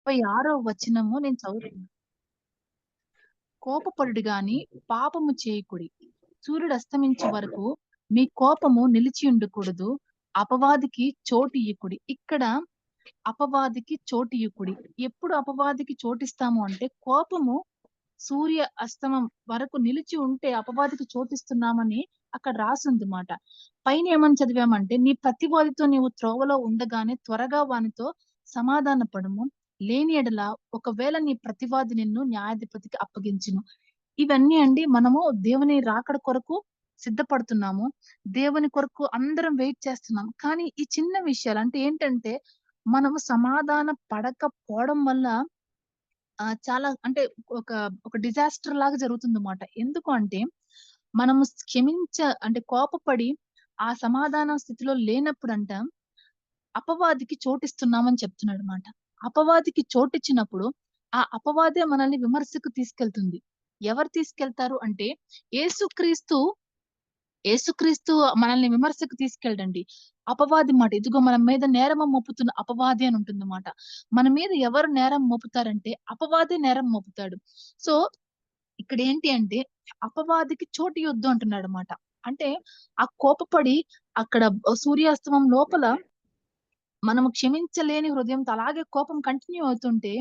36వ వచనము నేను చదువుతున్నా. కోపపడుడు గాని పాపము చేయకుడి. సూర్యుడు అస్తమించు వరకు మీ కోపము నిలిచి ఉండకూడదు. అపవాదికి చోటు ఇయ్యకుడి. ఇక్కడ అపవాదికి చోటియ్యకుడి. ఎప్పుడు అపవాదికి చోటిస్తాము అంటే కోపము సూర్య అస్తమం వరకు నిలిచి ఉంటే అపవాదికి చోటిస్తున్నామని అక్కడ రాసుంది మాట. పైన ఏమని చదివామంటే నీ ప్రతివాదితో నీవు త్రోవలో ఉండగానే త్వరగా వానితో సమాధాన పడము. లేని ఎడల ఒకవేళ నీ ప్రతివాది నిన్ను న్యాయాధిపతికి అప్పగించును. ఇవన్నీ అండి మనము దేవుని రాకడ కొరకు సిద్ధపడుతున్నాము. దేవుని కొరకు అందరం వెయిట్ చేస్తున్నాం. కానీ ఈ చిన్న విషయాలు అంటే ఏంటంటే మనము సమాధాన పడకపోవడం వల్ల చాలా అంటే ఒక ఒక డిజాస్టర్ లాగా జరుగుతుందన్నమాట. ఎందుకు అంటే మనము అంటే కోపపడి ఆ సమాధాన స్థితిలో లేనప్పుడంట అపవాదికి చోటిస్తున్నామని చెప్తున్నాడన్నమాట. అపవాదికి చోటిచ్చినప్పుడు ఆ అపవాదే మనల్ని విమర్శకు తీసుకెళ్తుంది. ఎవరు తీసుకెళ్తారు అంటే యేసుక్రీస్తు యేసుక్రీస్తు మనల్ని విమర్శకు తీసుకెళ్ళడండి. అపవాది మాట. ఇదిగో మన మీద నేరము మోపుతున్న అపవాది అని ఉంటుందన్నమాట. మన మీద ఎవరు నేరం మోపుతారంటే అపవాదే నేరం మోపుతాడు. సో, ఇక్కడేంటి అంటే అపవాదికి చోటియొద్దు అంటున్నాడన్నమాట. అంటే ఆ కోపపడి అక్కడ సూర్యాస్తమం లోపల మనము క్షమించలేని హృదయంతో అలాగే కోపం కంటిన్యూ అవుతుంటే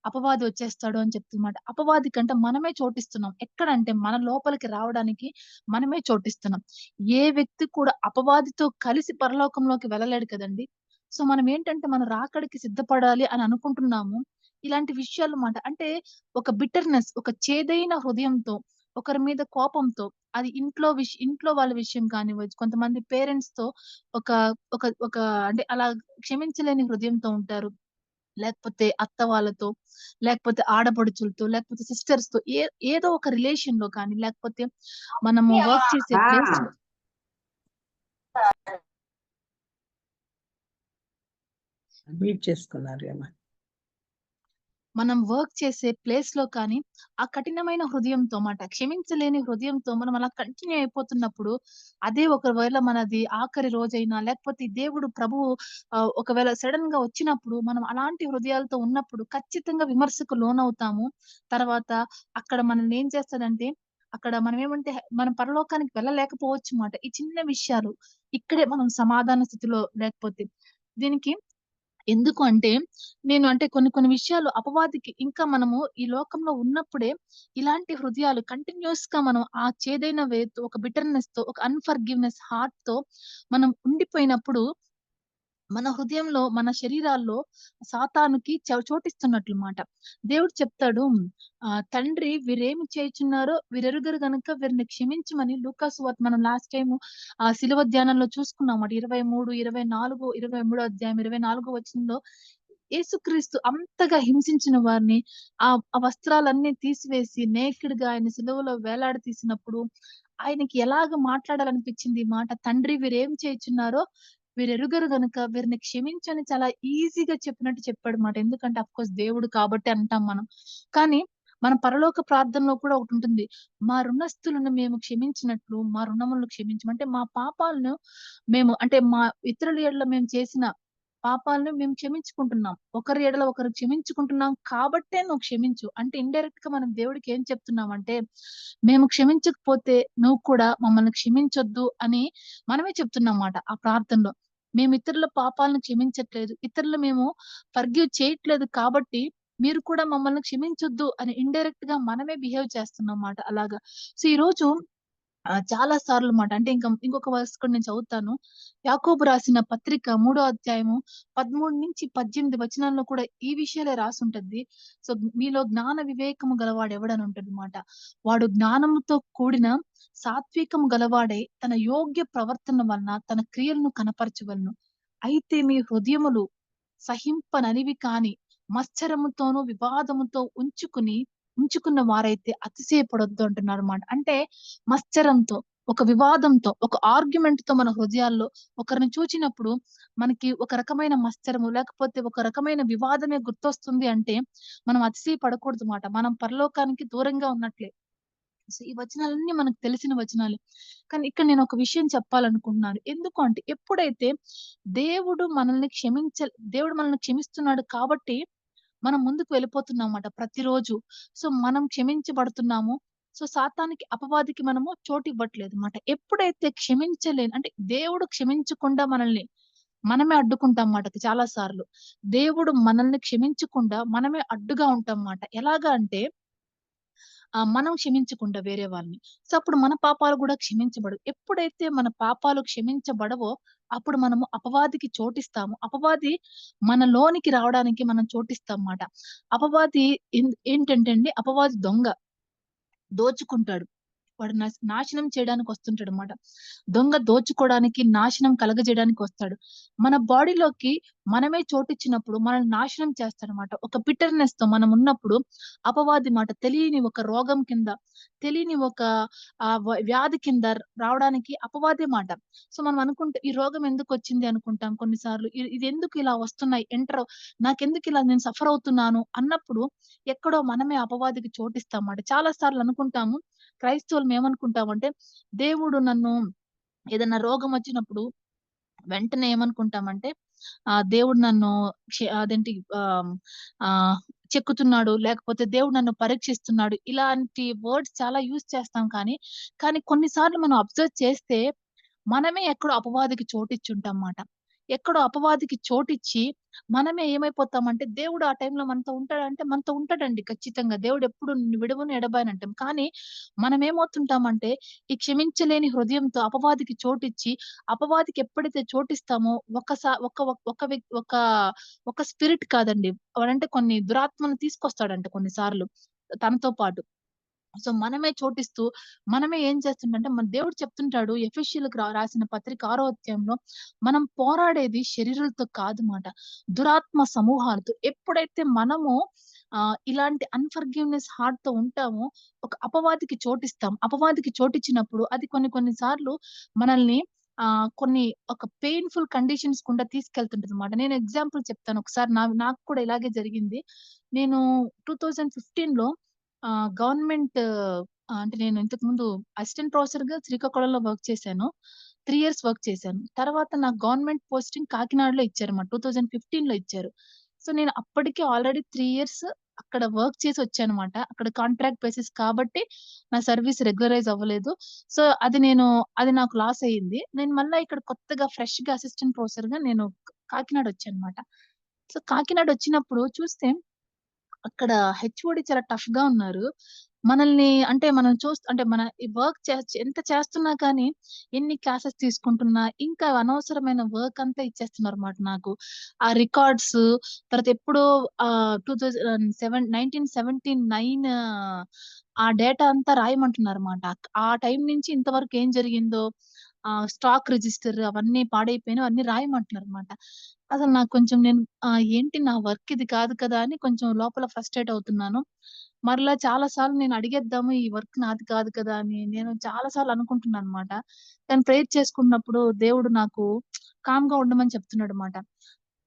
అపవాది వచ్చేస్తాడు అని చెప్తున్నమాట. అపవాది కంటే మనమే చోటిస్తున్నాం. ఎక్కడంటే మన లోపలికి రావడానికి మనమే చోటిస్తున్నాం. ఏ వ్యక్తి కూడా అపవాదితో కలిసి పరలోకంలోకి వెళ్ళలేడు కదండీ! సో, మనం ఏంటంటే మన రాకడికి సిద్ధపడాలి అని అనుకుంటున్నాము. ఇలాంటి విషయాలు మాట. అంటే ఒక బిటర్‌నెస్ ఒక చేదైన హృదయంతో, ఒకరి మీద కోపంతో అది ఇంట్లో వాళ్ళ విషయం కానివ్వచ్చు. కొంతమంది పేరెంట్స్‌తో ఒక ఒక ఒక అంటే అలా క్షమించలేని హృదయంతో ఉంటారు. లేకపోతే అత్త వాళ్ళతో, లేకపోతే ఆడపడుచులతో, లేకపోతే సిస్టర్స్‌తో ఏదో ఒక రిలేషన్‌లో కానీ, లేకపోతే మనము వర్క్ చేసే ప్లేస్ మ్యూట్ చేసుకున్నారు ఏమో. మనం వర్క్ చేసే ప్లేస్‌లో కానీ, ఆ కఠినమైన హృదయంతో క్షమించలేని హృదయంతో మనం అలా కంటిన్యూ అయిపోతున్నప్పుడు, అదే ఒకవేళ మనది ఆఖరి రోజైనా, లేకపోతే దేవుడు ప్రభువు ఒకవేళ సడెన్‌గా వచ్చినప్పుడు, మనం అలాంటి హృదయాలతో ఉన్నప్పుడు ఖచ్చితంగా విమర్శకు లోనవుతాము. తర్వాత అక్కడ మనల్ని ఏం చేస్తదంటే, అక్కడ మనమేమంటే మనం పరలోకానికి వెళ్ళలేకపోవచ్చు మాట. ఈ చిన్న విషయాలు ఇక్కడే మనం సమాధాన స్థితిలో లేకపోతే దీనికి ఎందుకు అంటే, నేను అంటే కొన్ని కొన్ని విషయాలు అపవాదికి ఇంకా మనము ఈ లోకంలో ఉన్నప్పుడే ఇలాంటి హృదయాలు కంటిన్యూయస్‌గా మనం ఆ చేదైన వేతో, ఒక బిటర్‌నెస్‌తో, ఒక అన్‌ఫర్‌గివ్‌నెస్ హార్ట్‌తో మనం ఉండిపోయినప్పుడు మన హృదయంలో, మన శరీరాల్లో సాతానుకి చోటిస్తున్నట్లు మాట. దేవుడు చెప్తాడు తండ్రి వీరేమి చేయుచున్నారో వీరెరుగరు గనుక వీరిని క్షమించమని లూకా సువార్త మనం లాస్ట్ టైము శిలువ ధ్యానంలో చూసుకున్నామాట. 23, 24, 23 అధ్యాయం 24 వచనంలో యేసుక్రీస్తు అంతగా హింసించిన వారిని ఆ వస్త్రాలన్నీ తీసివేసి నేకెడ్‌గా ఆయన సిలువలో వేలాడదీసినప్పుడు ఆయనకి ఎలాగ మాట్లాడాలనిపించింది ఈ మాట. తండ్రి వీరేం చేయుచున్నారో వీరెరుగరు గనుక వీరిని క్షమించని చాలా ఈజీగా చెప్పినట్టు చెప్పాడుమాట. ఎందుకంటే అఫ్‌కోర్స్ దేవుడు కాబట్టి అంటాం మనం. కానీ మన పరలోక ప్రార్థనలో కూడా ఒకటుంటుంది. మా ఋణస్థులను మేము క్షమించినట్లు మా రుణములను క్షమించము. అంటే మా పాపాలను మేము అంటే మా ఇతరుల ఎడల మేము చేసిన పాపాలను మేము క్షమించుకుంటున్నాం. ఒకరి ఎడల ఒకరు క్షమించుకుంటున్నాం కాబట్టే నువ్వు క్షమించు. అంటే ఇండైరెక్ట్‌గా మనం దేవుడికి ఏం చెప్తున్నామంటే, మేము క్షమించకపోతే నువ్వు కూడా మమ్మల్ని క్షమించొద్దు అని మనమే చెప్తున్నాం మాట ఆ ప్రార్థనలో. మేము ఇతరుల పాపాలను క్షమించట్లేదు. ఇతరులు మేము ఫర్‌గివ్ చేయట్లేదు కాబట్టి మీరు కూడా మమ్మల్ని క్షమించొద్దు అని ఇండైరెక్ట్‌గా మనమే బిహేవ్ చేస్తున్నాం మాట అలాగా. సో, ఈరోజు చాలా సార్లు మాట. అంటే ఇంకొక వర్స్ కూడా నేను చదువుతాను. యాకోబు రాసిన పత్రిక 3 అధ్యాయము 13-18 వచనాల్లో కూడా ఈ విషయాలే రాసుంటది. సో, మీలో జ్ఞాన వివేకము గలవాడు ఎవడని ఉంటదన్నమాట. వాడు జ్ఞానముతో కూడిన సాత్వికము గలవాడై తన యోగ్య ప్రవర్తన వలన తన క్రియలను కనపరచవలెను. అయితే మీ హృదయములు సహింపననివి కాని మత్సరముతోనూ వివాదముతో ఉంచుకున్న వారైతే అతిశయపడొద్దు అంటున్నారన్నమాట. అంటే మత్సరంతో, ఒక వివాదంతో, ఒక ఆర్గ్యుమెంట్‌తో మన హృదయాల్లో ఒకరిని చూచినప్పుడు మనకి ఒక రకమైన మత్సరము, లేకపోతే ఒక రకమైన వివాదమే గుర్తొస్తుంది అంటే, మనం అతిశయపడకూడదు మాట. మనం పరలోకానికి దూరంగా ఉన్నట్లే. సో, ఈ వచనాలన్నీ మనకు తెలిసిన వచనాలే. కానీ ఇక్కడ నేను ఒక విషయం చెప్పాలనుకుంటున్నాను. ఎందుకు అంటే ఎప్పుడైతే దేవుడు మనల్ని క్షమిస్తున్నాడు కాబట్టి మనం ముందుకు వెళ్ళిపోతున్నామన్నమాట ప్రతిరోజు. సో, మనం క్షమించబడుతున్నాము. సో, సాతానికి, అపవాదికి మనము చోటివ్వట్లేదు మాట. ఎప్పుడైతే అంటే దేవుడు క్షమించకుండా మనమే అడ్డుకుంటాం మాట చాలా సార్లు. దేవుడు మనల్ని క్షమించకుండా మనమే అడ్డుగా ఉంటాం మాట. ఎలాగా అంటే మనం క్షమించకుండా వేరే వాళ్ళని. సో, అప్పుడు మన పాపాలు గూడా క్షమించబడవు. ఎప్పుడైతే మన పాపాలు క్షమించబడవో, అప్పుడు మనము అపవాదికి చోటిస్తాము. అపవాది మన లోనికి రావడానికి మనం చోటిస్తాం మాట. అపవాది ఏంటంటే అండి, అపవాది దొంగ. దోచుకుంటాడు. వాడు నాశనం చేయడానికొస్తుంటాడన్నమాట. దొంగ దోచుకోవడానికి, నాశనం కలగజేయడానికి వస్తాడు. మన బాడీలోకి మనమే చోటిచ్చినప్పుడు మనల్ని నాశనం చేస్తాడన్నమాట. ఒక బిటర్‌నెస్‌తో మనమున్నప్పుడు అపవాది మాట తెలియని ఒక రోగం కింద, తెలియని ఒక వ్యాధి కింద రావడానికి అపవాదే మాట. సో, మనం అనుకుంటే ఈ రోగం ఎందుకొచ్చింది అనుకుంటాం కొన్నిసార్లు. ఇదెందుకు ఇలా వస్తున్నాయి నాకెందుకిలా నేను సఫర్ అవుతున్నాను అన్నప్పుడు ఎక్కడో మనమే అపవాదికి చోటిస్తాం మాట. చాలా సార్లు అనుకుంటాము క్రైస్తవులం ఏమనుకుంటామంటే, దేవుడు నన్ను ఏదన్నా రోగమొచ్చినప్పుడు వెంటనే ఏమనుకుంటామంటే, దేవుడు నన్ను అదేంటి ఆహ్, చెక్కుతున్నాడు, లేకపోతే దేవుడు నన్ను పరీక్షిస్తున్నాడు. ఇలాంటి వర్డ్స్ చాలా యూజ్ చేస్తాం కానీ కొన్ని సార్లు మనం అబ్జర్వ్ చేస్తే మనమే ఎక్కడో అపవాదికి చోటిచ్చుంటాం మాట. ఎక్కడో అపవాదికి చోటిచ్చి, మనమే ఏమైపోతామంటే, దేవుడు ఆ టైంలో మనతో ఉంటాడంటే, మనతో ఉంటాడండి ఖచ్చితంగా. దేవుడెప్పుడు నిన్ను విడువను, ఎడబాయను అంటాం. కానీ మనమేమవుతుంటామంటే, ఈ క్షమించలేని హృదయంతో అపవాదికి చోటిచ్చి, అపవాదికి ఎప్పుడైతే చోటిస్తామో, ఒకసా ఒక ఒక ఒక వ్యక్ ఒక ఒక స్పిరిట్ కాదండి. వాడంటే కొన్ని దురాత్మలను తీసుకొస్తాడంట కొన్ని సార్లు తనతో పాటు. సో, మనమే చోటిస్తూ, మనమే ఏం చేస్తుండంటే, మన దేవుడు చెప్తుంటాడు ఎఫెసీయులకు రాసిన పత్రిక 6వ అధ్యాయంలో, మనం పోరాడేది శరీరులతో కాదు మాట. దురాత్మ సమూహాలతో. ఎప్పుడైతే మనము ఇలాంటి అన్‌ఫర్‌గివ్‌నెస్ హార్ట్‌తో ఉంటామో, ఒక అపవాదికి చోటిస్తాం. అపవాదికి చోటిచ్చినప్పుడు అది కొన్ని కొన్ని సార్లు మనల్ని కొన్ని ఒక పెయిన్‌ఫుల్ కండిషన్స్ గుండా తీసుకెళ్తుంటదన్నమాట. నేను ఎగ్జాంపుల్ చెప్తాను. ఒకసారి నాకు కూడా ఇలాగే జరిగింది. నేను 2015లో గవర్నమెంట్ అంటే నేను ఇంతకుముందు అసిస్టెంట్ ప్రొఫెసర్‌గా శ్రీకాకుళంలో వర్క్ చేశాను. 3 ఇయర్స్ వర్క్ చేశాను. తర్వాత నాకు గవర్నమెంట్ పోస్టింగ్ కాకినాడలో ఇచ్చారన్నమాట. 2015లో ఇచ్చారు. సో, నేను అప్పటికే ఆల్రెడీ 3 ఇయర్స్ అక్కడ వర్క్ చేసి వచ్చానన్నమాట. అక్కడ కాంట్రాక్ట్ బేసిస్ కాబట్టి నా సర్వీస్ రెగ్యులరైజ్ అవ్వలేదు. సో, అది నాకు లాస్ అయింది. నేను మళ్ళా ఇక్కడ కొత్తగా ఫ్రెష్‌గా అసిస్టెంట్ ప్రొఫెసర్‌గా నేను కాకినాడ వచ్చానన్నమాట. సో, కాకినాడ వచ్చినప్పుడు చూస్తే అక్కడ హెచ్ఓడి చాలా టఫ్‌గా ఉన్నారు. అంటే మనం అంటే మన ఈ వర్క్ ఎంత చేస్తున్నా కానీ, ఎన్ని క్లాసెస్ తీసుకుంటున్నా, ఇంకా అనవసరమైన వర్క్ అంతా ఇచ్చేస్తున్నారన్నమాట నాకు. ఆ రికార్డ్స్ తర్వాత ఎప్పుడో 1979 ఆ డేటా అంతా రాయమంటున్నారన్నమాట. ఆ టైం నుంచి ఇంతవరకు ఏం జరిగిందో, స్టాక్ రిజిస్టర్ అవన్నీ పాడైపోయినయి అవన్నీ రాయమంటున్నారన్నమాట. అసలు నాకు కొంచెం ఏంటి నా వర్క్ ఇది కాదు కదా! అని కొంచెం లోపల ఫ్రస్ట్రేట్ అవుతున్నాను. మరలా చాలా సార్లు నేను అడిగేద్దాము ఈ వర్క్ నాది కాదు కదా! అని నేను చాలా సార్లు అనుకుంటున్నానన్నమాట. కానీ ప్రేయర్ చేసుకున్నప్పుడు దేవుడు నాకు కామ్‌గా ఉండమని చెప్తున్నాడన్నమాట.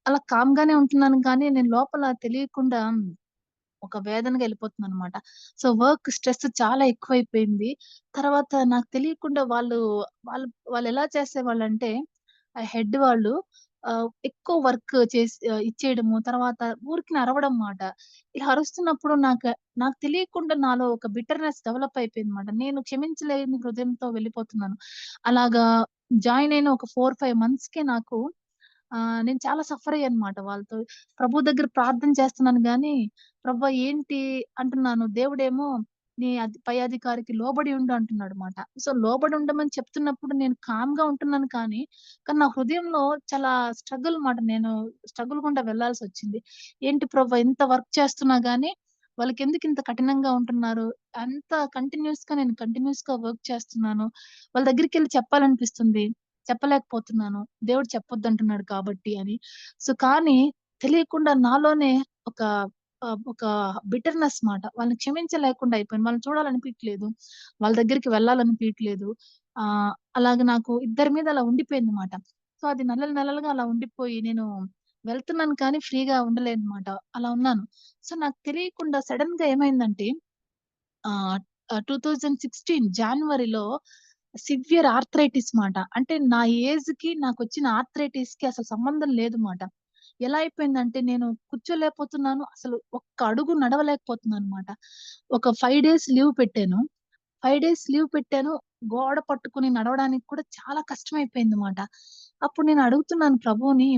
అలా కామ్‌గానే ఉంటున్నాను కానీ నేను లోపల తెలియకుండా ఒక వేదనగా ఎళ్ళిపోతున్నానన్నమాట. సో, వర్క్ స్ట్రెస్ చాలా ఎక్కువైపోయింది. తర్వాత నాకు తెలియకుండా వాళ్ళు వాళ్ళెలా చేసేవాళ్ళంటే హెడ్ వాళ్ళు ఎక్కువ వర్క్ ఇచ్చేయడము, తర్వాత ఊరికనే అరవడం మాట. ఇలా అరుస్తున్నప్పుడు నాకు తెలియకుండా నాలో ఒక బిటర్‌నెస్ డెవలప్ అయిపోయిందన్నమాట. నేను క్షమించలేని హృదయంతో వెళ్ళిపోతున్నాను. అలాగా జాయిన్ అయిన ఒక 4, 5 మంత్స్‌కే నేను చాలా సఫర్ అయ్యానన్నమాట వాళ్ళతో. ప్రభు దగ్గర ప్రార్థన చేస్తున్నాను గానీ, ప్రభా ఏంటి అంటున్నాను. దేవుడేమో పై అధికారికి లోబడి ఉండు అంటున్నాడు మాట. సో, లోబడి ఉండమని చెప్తున్నప్పుడు నేను కామ్‌గా ఉంటున్నాను కానీ నా హృదయంలో చాలా స్ట్రగుల్ గుండా వెళ్ళాల్సొచ్చింది. ఏంటి ప్రభా ఇంత వర్క్ చేస్తున్నా గానీ, వాళ్ళకెందుకింత కఠినంగా ఉంటున్నారు? నేను కంటిన్యూయస్‌గా వర్క్ చేస్తున్నాను. వాళ్ళ దగ్గరికెళ్లి చెప్పాలనిపిస్తుంది. చెప్పలేకపోతున్నాను. దేవుడు చెప్పొద్దంటున్నాడు కాబట్టి అని. సో, కానీ తెలియకుండా నాలోనే ఒక ఒక బిటర్‌నెస్ మాట. వాళ్ళని క్షమించలేకుండా అయిపోయాను. వాళ్ళని చూడాలనిపియట్లేదు. వాళ్ళ దగ్గరికి వెళ్ళాలనిపియట్లేదు. అలాగ నాకు ఇద్దరి మీద అలా ఉండిపోయిందన్నమాట. సో, అది నెలలు నెలలుగా అలా ఉండిపోయి నేను వెళ్తున్నాను కానీ ఫ్రీగా ఉండలేనన్నమాట. అలా ఉన్నాను. సో, నాకు తెలియకుండా సడెన్‌గా ఏమైందంటే ఆహ్, 2016 జాన్వరిలో సివియర్ ఆర్థరైటిస్ మాట. అంటే నా ఏజ్‌కి నాకొచ్చిన ఆర్థరైటిస్‌కి అసలు సంబంధం లేదు మాట. ఎలా అయిపోయిందంటే నేను కూర్చోలేకపోతున్నాను. అసలు ఒక్క అడుగు నడవలేకపోతున్నానన్నమాట. ఒక 5 డేస్ లీవ్ పెట్టాను. 5 డేస్ లీవ్ పెట్టాను. గోడ పట్టుకొని నడవడానికి కూడా చాలా కష్టమైపోయిందన్నమాట. అప్పుడు నేను అడుగుతున్నాను ప్రభువుని,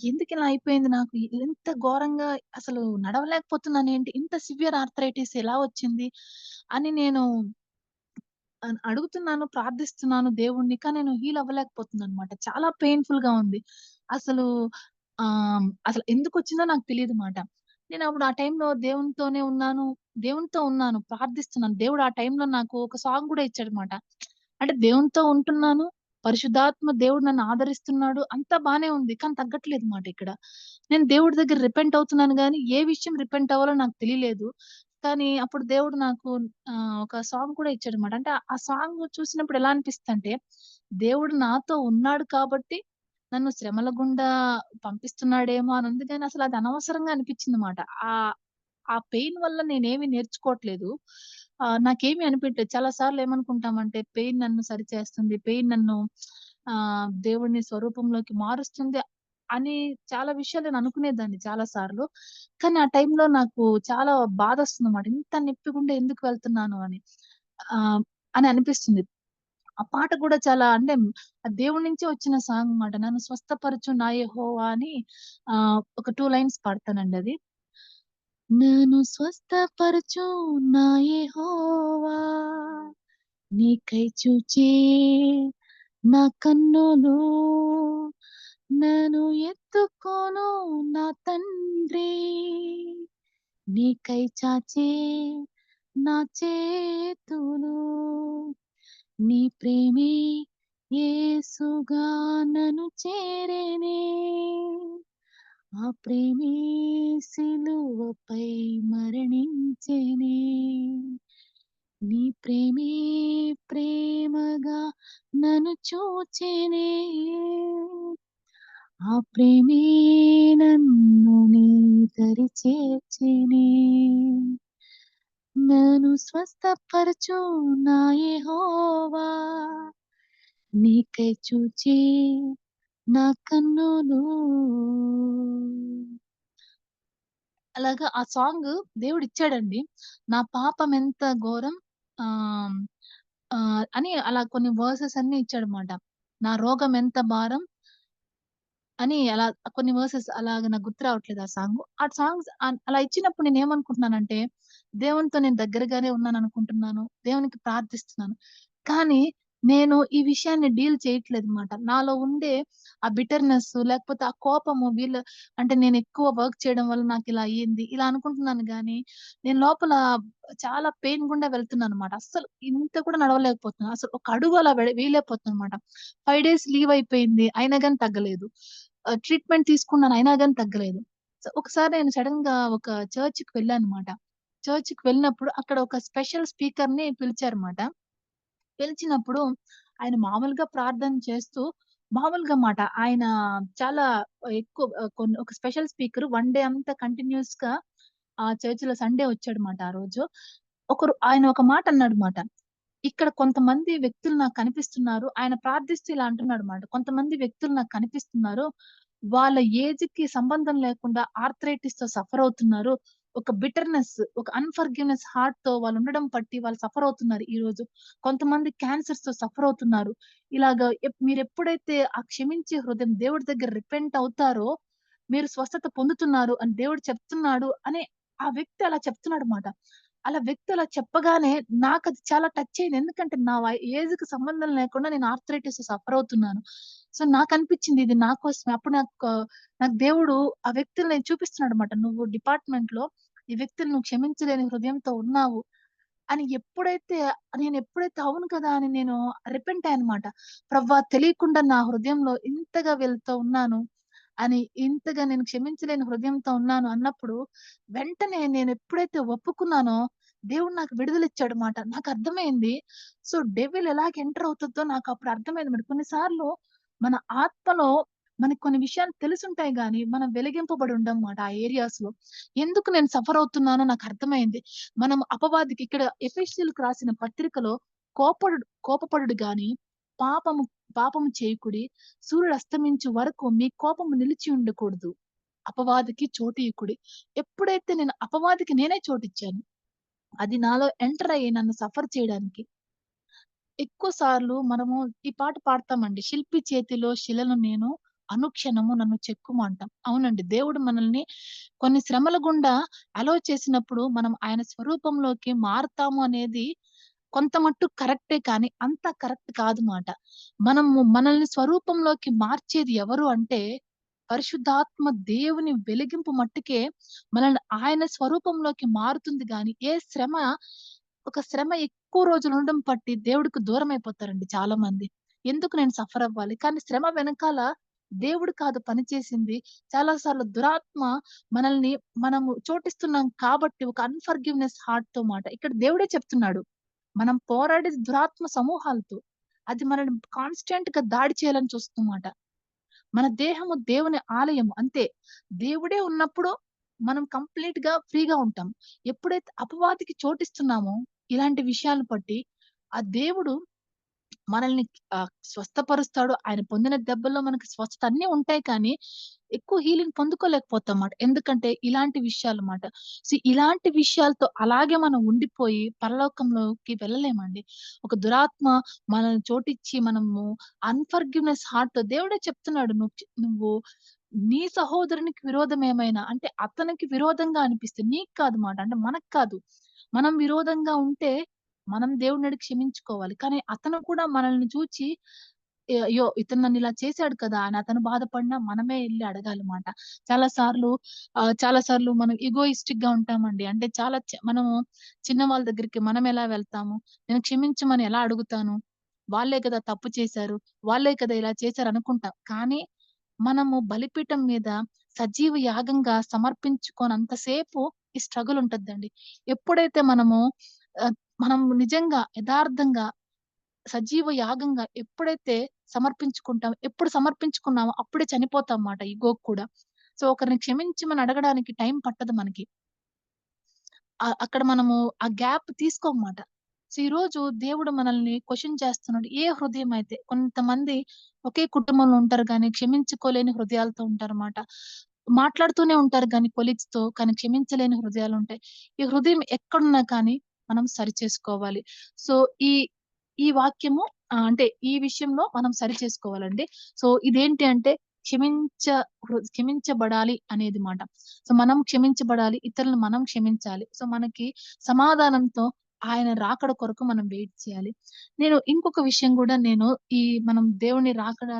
ఎందుకిలా అయిపోయింది నాకు? ఇంత ఘోరంగా అసలు నడవలేకపోతున్నానేంటి? ఇంత సివియర్ ఆర్థరైటిస్ ఎలా వచ్చింది? అని నేను అడుగుతున్నాను, ప్రార్థిస్తున్నాను దేవుడిని. కానీ నేను హీల్ అవ్వలేకపోతున్నానన్నమాట. చాలా పెయిన్‌ఫుల్‌గా ఉంది. అసలు అసలు ఎందుకొచ్చిందో నాకు తెలీదుమాట. నేనప్పుడు ఆ టైంలో దేవునితో ఉన్నాను. ప్రార్థిస్తున్నాను. దేవుడు ఆ టైంలో నాకు ఒక సాంగ్ గూడా ఇచ్చాడన్నమాట. అంటే దేవునితో ఉంటున్నాను. పరిశుద్ధాత్మ దేవుడు నన్ను ఆదరిస్తున్నాడు. అంతా బానే ఉంది. కానీ తగ్గట్లేదు మాట ఇక్కడ. నేను దేవుడి దగ్గర రిపెంట్ అవుతున్నాను గానీ, ఏ విషయం రిపెంట్ అవ్వాలో నాకు తెలియలేదు. కానీ అప్పుడు దేవుడు నాకు ఒక సాంగ్ కూడా ఇచ్చాడన్నమాట. అంటే ఆ సాంగ్ చూసినప్పుడు ఎలా అనిపిస్తదంటే, దేవుడు నాతో ఉన్నాడు కాబట్టి నన్ను శ్రమల గుండా పంపిస్తున్నాడేమో అని ఉంది గానీ, అసలు అది అనవసరంగా అనిపించిందన్నమాట. ఆహ్, ఆ పెయిన్ వల్ల నేనేమి నేర్చుకోవట్లేదు. నాకేమి అనిపియట్లేదు. చాలా సార్లు ఏమనుకుంటామంటే పెయిన్ నన్ను సరిచేస్తుంది. పెయిన్ నన్ను దేవుని స్వరూపంలోకి మారుస్తుంది అని చాలా విషయాలు నేను అనుకునేదాన్ని చాలా సార్లు. కానీ ఆ టైంలో నాకు చాలా బాధొస్తుందన్నమాట. ఇంత నొప్పి గుండా ఎందుకు వెళ్తున్నాను అని. ఆహ్, అని అనిపిస్తుంది. ఆ పాట గూడా చాలా అంటే ఆ దేవుడి నుంచే వచ్చిన సాంగ్ మాట. నన్ను స్వస్థపరచు నా యెహోవా అని ఒక 2 లైన్స్ పాడతానండి అది. నన్ను స్వస్థపరచు నా యెహోవా నీకై చూచే నా కన్నులు నన్ను ఎత్తుకోను నా తండ్రి నీకై చాచే నా చేతులు నీ ప్రేమే యేసుగా నన్ను చేరెనే ఆ ప్రేమే సిలువపై మరణించెనే నీ ప్రేమే ప్రేమగా నన్ను చూచెనే ఆ ప్రేమే నన్ను నీ దరి చేర్చెనే నన్ను స్వస్థపరచు నా యెహోవా నీకై చూచి నా కన్నులు అలాగా ఆ సాంగ్ దేవుడిచ్చాడండి. నా పాపమెంత ఘోరం ఆహ్, అని అలా కొన్ని వర్సెస్ అన్నీ ఇచ్చాడన్నమాట. నా రోగమెంత భారం అని అలా కొన్ని వర్సెస్ అలాగా నాకు గుర్తు రావట్లేదు ఆ సాంగు. ఆ సాంగ్స్ అలా ఇచ్చినప్పుడు నేనేమనుకుంటున్నానంటే, దేవునితో నేను దగ్గరగానే ఉన్నాననుకుంటున్నాను. దేవునికి ప్రార్థిస్తున్నాను. కానీ నేను ఈ విషయాన్ని డీల్ చేయట్లేదన్నమాట. నాలో ఉండే ఆ బిటర్‌నెస్ లేకపోతే ఆ కోపము అంటే నేనెక్కువ వర్క్ చేయడం వల్ల నాకిలా అయ్యింది. ఇలా అనుకుంటున్నాను గానీ, నేను లోపల చాలా పెయిన్ గుండా వెళ్తున్నానన్నమాట. అస్సలు ఇంత కూడా నడవలేకపోతున్నాను. అసలు ఒక అడుగు అలా వేయలేకపోతున్నానన్నమాట. 5 డేస్ లీవ్ అయిపోయింది. అయినా గాని తగ్గలేదు. ట్రీట్‌మెంట్ తీసుకున్నాను. అయినా గాని తగ్గలేదు. సో, ఒకసారి నేను సడెన్‌గా ఒక చర్చ్‌కి వెళ్ళానన్నమాట. చర్చ్‌కి వెళ్ళినప్పుడు అక్కడ ఒక స్పెషల్ స్పీకర్‌ని పిలిచారుమాట. పిలిచినప్పుడు ఆయన మామూలుగా ప్రార్థన చేస్తూ మామూలుగా మాట ఆయన చాలా ఎక్కువ ఒక స్పెషల్ స్పీకర్ 1 డే అంతా కంటిన్యూయస్‌గా ఆ చర్చ్‌లో సండే వచ్చాడుమాట ఆ రోజు. ఆయన ఒక మాట అన్నాడుమాట. ఇక్కడ కొంతమంది వ్యక్తులు నాకు కనిపిస్తున్నారు. ఆయన ప్రార్థిస్తూ ఇలా అంటున్నాడన్నమాట. కొంతమంది వ్యక్తులు నాకు కనిపిస్తున్నారు. వాళ్ళ ఏజ్‌కి సంబంధం లేకుండా ఆర్థరైటిస్‌తో సఫర్ అవుతున్నారు. ఒక బిటర్‌నెస్, ఒక అన్‌ఫర్‌గివ్‌నెస్ హార్ట్‌తో వాళ్ళుండడం బట్టి వాళ్ళు సఫర్ అవుతున్నారు ఈరోజు. కొంతమంది క్యాన్సర్స్‌తో సఫర్ అవుతున్నారు. ఇలాగ మీరెప్పుడైతే ఆ క్షమించే హృదయం దేవుడి దగ్గర రిపెంట్ అవుతారో, మీరు స్వస్థత పొందుతున్నారు అని దేవుడు చెప్తున్నాడు అని ఆ వ్యక్తి అలా చెప్తున్నాడన్నమాట. వ్యక్తి అలా చెప్పగానే నాకది చాలా టచ్ అయింది. ఎందుకంటే నా ఏజ్‌కి సంబంధం లేకుండా నేను ఆర్థరైటిస్ సఫర్ అవుతున్నాను. సో, నాకనిపించింది ఇది నా కోసమే. అప్పుడు నాకు దేవుడు ఆ వ్యక్తుల్ని చూపిస్తున్నాడన్నమాట. నువ్వు డిపార్ట్‌మెంట్‌లో ఈ వ్యక్తులు నువ్వు క్షమించలేని హృదయంతో ఉన్నావు అని నేనెప్పుడైతే అవును కదా! అని నేను రిపెంట్ అయ్యానన్నమాట. ప్రవ్వా తెలియకుండా నా హృదయంలో ఇంతగా వీళ్ళతో ఉన్నాను అని, ఇంతగా నేను క్షమించలేని హృదయంతో ఉన్నాను అన్నప్పుడు, వెంటనే నేనెప్పుడైతే ఒప్పుకున్నానో, దేవుడు నాకు విడుదలిచ్చాడుమాట. నాకర్థమైంది. సో, డెవిల్ ఎలాగ ఎంటర్ అవుతదో నాకప్పుడు అర్థమైందన్నమాట. కొన్ని సార్లు మన ఆత్మలో మనకు కొన్ని విషయాలు తెలిసుంటాయి గానీ, మనం వెలిగింపబడి ఉండంమాట ఆ ఏరియాస్‌లో. ఎందుకు నేను సఫర్ అవుతున్నానో నాకర్థమైంది. మనం అపవాదికి ఇక్కడ ఎఫెసీయులకు రాసిన పత్రికలో కోపపడుడు గాని, పాపము పాపము చేయకుడి. సూర్యుడు అస్తమించు వరకు మీ కోపము నిలిచి ఉండకూడదు. అపవాదికి చోటియ్యకుడి. ఎప్పుడైతే నేను అపవాదికి నేనే చోటిచ్చాను, అది నాలో ఎంటర్ అయ్యి నన్ను సఫర్ చేయడానికి ఎక్కువ సార్లు మనము ఈ పాట పాడతామండి. 'శిల్పి చేతిలో శిలను నేను అనుక్షణము నన్ను చెక్కుము' అంటాం. అవునండి. దేవుడు మనల్ని కొన్ని శ్రమల గుండా అలౌ చేసినప్పుడు మనం ఆయన స్వరూపంలోకి మారతాము అనేది కొంత మట్టుకు కరెక్టే కానీ, అంత కరెక్ట్ కాదు మాట. మనల్ని స్వరూపంలోకి మార్చేది ఎవరు అంటే, పరిశుద్ధాత్మ దేవుని వెలిగింపు మట్టుకే మనల్ని ఆయన స్వరూపంలోకి మారుతుంది గానీ, ఒక శ్రమ ఎక్కువ రోజులు ఉండడం పట్టి దేవుడికి దూరమైపోతారండి చాలా మంది. ఎందుకు నేను సఫర్ అవ్వాలి? కానీ శ్రమ వెనకాల దేవుడు కాదు పనిచేసింది. చాలా సార్లు దురాత్మ మనల్ని మనము చోటిస్తున్నాం కాబట్టి ఒక అన్‌ఫర్‌గివ్‌నెస్ హార్ట్‌తో మాట. ఇక్కడ దేవుడే చెప్తున్నాడు. మనం పోరాడేది దురాత్మ సమూహాలతో. అది మనల్ని కాన్స్టెంట్‌గా దాడి చేయాలని చూస్తుందన్నమాట. మన దేహము దేవుని ఆలయం అంతే. దేవుడే ఉన్నప్పుడు మనం కంప్లీట్‌గా ఫ్రీగా ఉంటాం. ఎప్పుడైతే అపవాదికి చోటిస్తున్నామో ఇలాంటి విషయాలను బట్టి, ఆ దేవుడు మనల్ని స్వస్థపరుస్తాడు. ఆయన పొందిన దెబ్బల్లో మనకి స్వస్థత అన్నీ ఉంటాయి కానీ, ఎక్కువ హీలింగ్ పొందుకోలేకపోతాం మాట. ఎందుకంటే ఇలాంటి విషయాలన్నమాట. ఇలాంటి విషయాలతో అలాగే మనం ఉండిపోయి పరలోకంలోకి వెళ్ళలేమండి. ఒక దురాత్మ మనల్ని చోటిచ్చి మనము అన్‌ఫర్‌గివ్‌నెస్ హార్ట్‌తో దేవుడే చెప్తున్నాడు. నువ్వు నీ సహోదరునికి విరోధం ఏమైనా అంటే అతనికి విరోధంగా అనిపిస్తే నీకు కాదు మాట. అంటే మనకు కాదు. మనం విరోధంగా ఉంటే మనం దేవుడినడిగి క్షమించుకోవాలి. కానీ అతను కూడా మనల్ని చూచి అయ్యో! ఇతను నన్నిలా చేసాడు కదా! అని అతను బాధపడినా మనమే ఎళ్లి అడగాలి మాట. చాలా సార్లు మనం ఎగోయిస్టిక్‌గా ఉంటామండి. అంటే చాలా మనము చిన్న వాళ్ళ దగ్గరికి మనం ఎలా వెళ్తాము? నేను క్షమించమని ఎలా అడుగుతాను? వాళ్ళే కదా తప్పు చేశారు. వాళ్ళే కదా ఇలా చేశారు అనుకుంటాం. కానీ మనము బలిపీఠం మీద సజీవ యాగంగా సమర్పించుకోనంత సేపు ఈ స్ట్రగుల్ ఉంటద్దండి. ఎప్పుడైతే ఆహ్, మనం నిజంగా యథార్థంగా సజీవ యాగంగా ఎప్పుడైతే ఎప్పుడు సమర్పించుకున్నామో అప్పుడే చనిపోతాం మాట ఇగోకి కూడా. ఒకరిని క్షమించమని అడగడానికి టైం పట్టదు మనకి. అక్కడ మనము ఆ గ్యాప్ తీసుకోమాట. ఈరోజు దేవుడు మనల్ని క్వెషన్ చేస్తున్నాడు. ఏ హృదయం అయితే కొంతమంది ఒకే కుటుంబంలో ఉంటారు గానీ, క్షమించుకోలేని హృదయాలతో ఉంటారన్నమాట. మాట్లాడుతూనే ఉంటారు గానీ కొలీగ్స్‌తో, కానీ క్షమించలేని హృదయాలుంటాయి. ఈ హృదయం ఎక్కడున్నా కానీ మనం సరిచేసుకోవాలి. సో, ఈ ఈ వాక్యము అంటే ఈ విషయంలో మనం సరిచేసుకోవాలండి. ఇదేంటి అంటే క్షమించ క్షమించబడాలి అనేది మాట. మనం క్షమించబడాలి. ఇతరులను మనం క్షమించాలి. మనకి సమాధానంతో ఆయన రాకడ కొరకు మనం వెయిట్ చేయాలి. నేను ఇంకొక విషయం గూడా మనం దేవుని రాకడ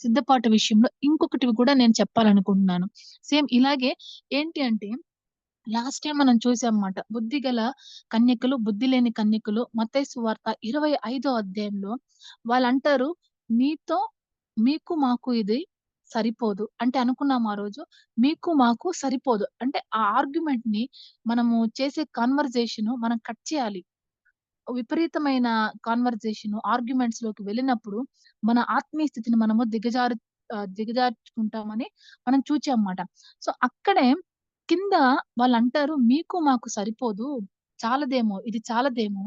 సిద్ధపాటు విషయంలో ఇంకొకటి గూడా నేను చెప్పాలనుకుంటున్నాను. సేమ్ ఇలాగే ఏంటి అంటే లాస్ట్ టైమ్ మనం చూసాం మాట. బుద్ధిగల కన్యకలు, బుద్ధి లేని కన్యకలు మత్తయి సువార్త 25 అధ్యాయంలో వాళ్ళంటారు, "మీతో మీకు మాకు ఇది సరిపోదు." అంటే అనుకున్నాం ఆ రోజు. మీకు మాకు సరిపోదు. అంటే ఆ ఆర్గ్యుమెంట్‌ని మనము చేసే కన్వర్జేషను మనం కట్ చేయాలి. విపరీతమైన ఆర్గ్యుమెంట్స్‌లోకి వెళ్ళినప్పుడు మన ఆత్మీయ స్థితిని మనము దిగజార్చుకుంటామని మనం చూచాం మాట. అక్కడే కింద వాళ్ళంటారు, "మీకు మాకు సరిపోదు. ఇది చాలదేమో.